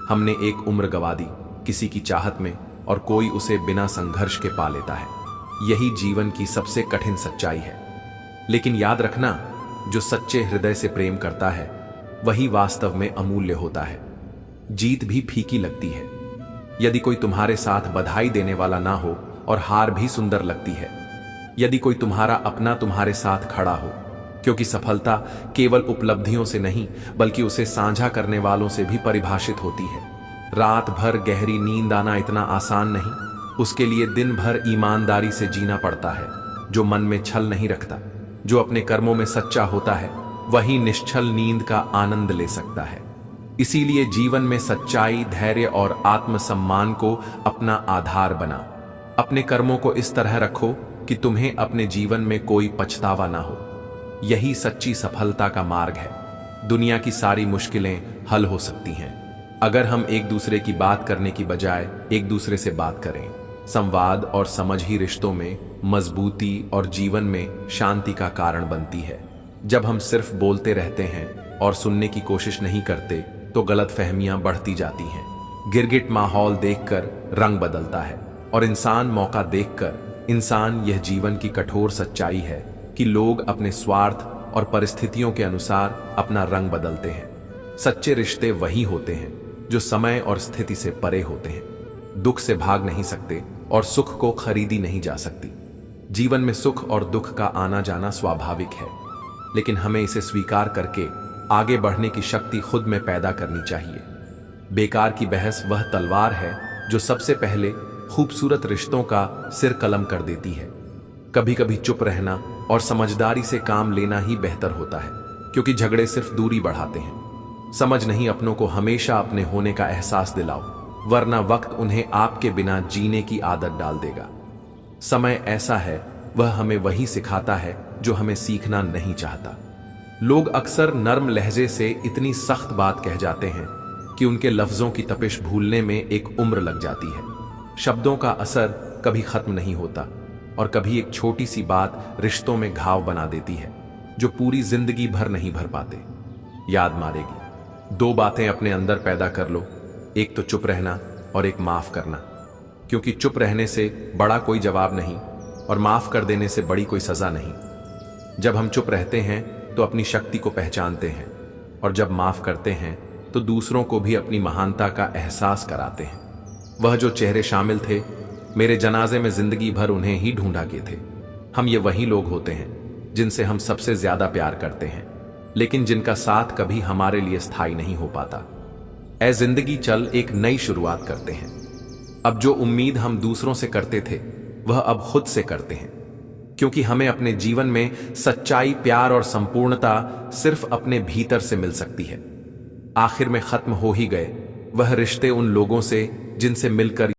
हमने एक उम्र गंवा दी किसी की चाहत में और कोई उसे बिना संघर्ष के पा लेता है। यही जीवन की सबसे कठिन सच्चाई है। लेकिन याद रखना, जो सच्चे हृदय से प्रेम करता है वही वास्तव में अमूल्य होता है। जीत भी फीकी लगती है यदि कोई तुम्हारे साथ बधाई देने वाला ना हो, और हार भी सुंदर लगती है यदि कोई तुम्हारा अपना तुम्हारे साथ खड़ा हो। क्योंकि सफलता केवल उपलब्धियों से नहीं बल्कि उसे साझा करने वालों से भी परिभाषित होती है। रात भर गहरी नींद आना इतना आसान नहीं, उसके लिए दिन भर ईमानदारी से जीना पड़ता है। जो मन में छल नहीं रखता, जो अपने कर्मों में सच्चा होता है, वही निश्छल नींद का आनंद ले सकता है। इसीलिए जीवन में सच्चाई, धैर्य और आत्मसम्मान को अपना आधार बना। अपने कर्मों को इस तरह रखो कि तुम्हें अपने जीवन में कोई पछतावा ना हो। यही सच्ची सफलता का मार्ग है। दुनिया की सारी मुश्किलें हल हो सकती हैं अगर हम एक दूसरे की बात करने की बजाय एक दूसरे से बात करें। संवाद और समझ ही रिश्तों में मजबूती और जीवन में शांति का कारण बनती है। जब हम सिर्फ बोलते रहते हैं और सुनने की कोशिश नहीं करते तो गलतफहमियां बढ़ती जाती हैं। गिरगिट माहौल देखकर रंग बदलता है और इंसान मौका देखकर इंसान। यह जीवन की कठोर सच्चाई है कि लोग अपने स्वार्थ और परिस्थितियों के अनुसार अपना रंग बदलते हैं। सच्चे रिश्ते वही होते हैं जो समय और स्थिति से परे होते हैं। दुख से भाग नहीं सकते और सुख को खरीदी नहीं जा सकती। जीवन में सुख और दुख का आना जाना स्वाभाविक है, लेकिन हमें इसे स्वीकार करके आगे बढ़ने की शक्ति खुद में पैदा करनी चाहिए। बेकार की बहस वह तलवार है जो सबसे पहले खूबसूरत रिश्तों का सिर कलम कर देती है। कभी कभी चुप रहना और समझदारी से काम लेना ही बेहतर होता है, क्योंकि झगड़े सिर्फ दूरी बढ़ाते हैं। समझ नहीं, अपनों को हमेशा अपने होने का एहसास दिलाओ, वरना वक्त उन्हें आपके बिना जीने की आदत डाल देगा। समय ऐसा है, वह हमें वही सिखाता है जो हमें सीखना नहीं चाहता। लोग अक्सर नर्म लहजे से इतनी सख्त बात कह जाते हैं कि उनके लफ्जों की तपिश भूलने में एक उम्र लग जाती है। शब्दों का असर कभी खत्म नहीं होता और कभी एक छोटी सी बात रिश्तों में घाव बना देती है जो पूरी जिंदगी भर नहीं भर पाते। याद मारेगी। 2 बातें अपने अंदर पैदा कर लो, एक तो चुप रहना और एक माफ करना। क्योंकि चुप रहने से बड़ा कोई जवाब नहीं और माफ कर देने से बड़ी कोई सजा नहीं। जब हम चुप रहते हैं तो अपनी शक्ति को पहचानते हैं, और जब माफ करते हैं तो दूसरों को भी अपनी महानता का एहसास कराते हैं। वह जो चेहरे शामिल थे मेरे जनाजे में, जिंदगी भर उन्हें ही ढूंढा के थे। हम ये वही लोग होते हैं जिनसे हम सबसे ज्यादा प्यार करते हैं, लेकिन जिनका साथ कभी हमारे लिए स्थायी नहीं हो पाता। ऐ जिंदगी चल, एक नई शुरुआत करते हैं। अब जो उम्मीद हम दूसरों से करते थे वह अब खुद से करते हैं, क्योंकि हमें अपने जीवन में सच्चाई, प्यार और संपूर्णता सिर्फ अपने भीतर से मिल सकती है। आखिर में खत्म हो ही गए वह रिश्ते उन लोगों से जिनसे मिलकर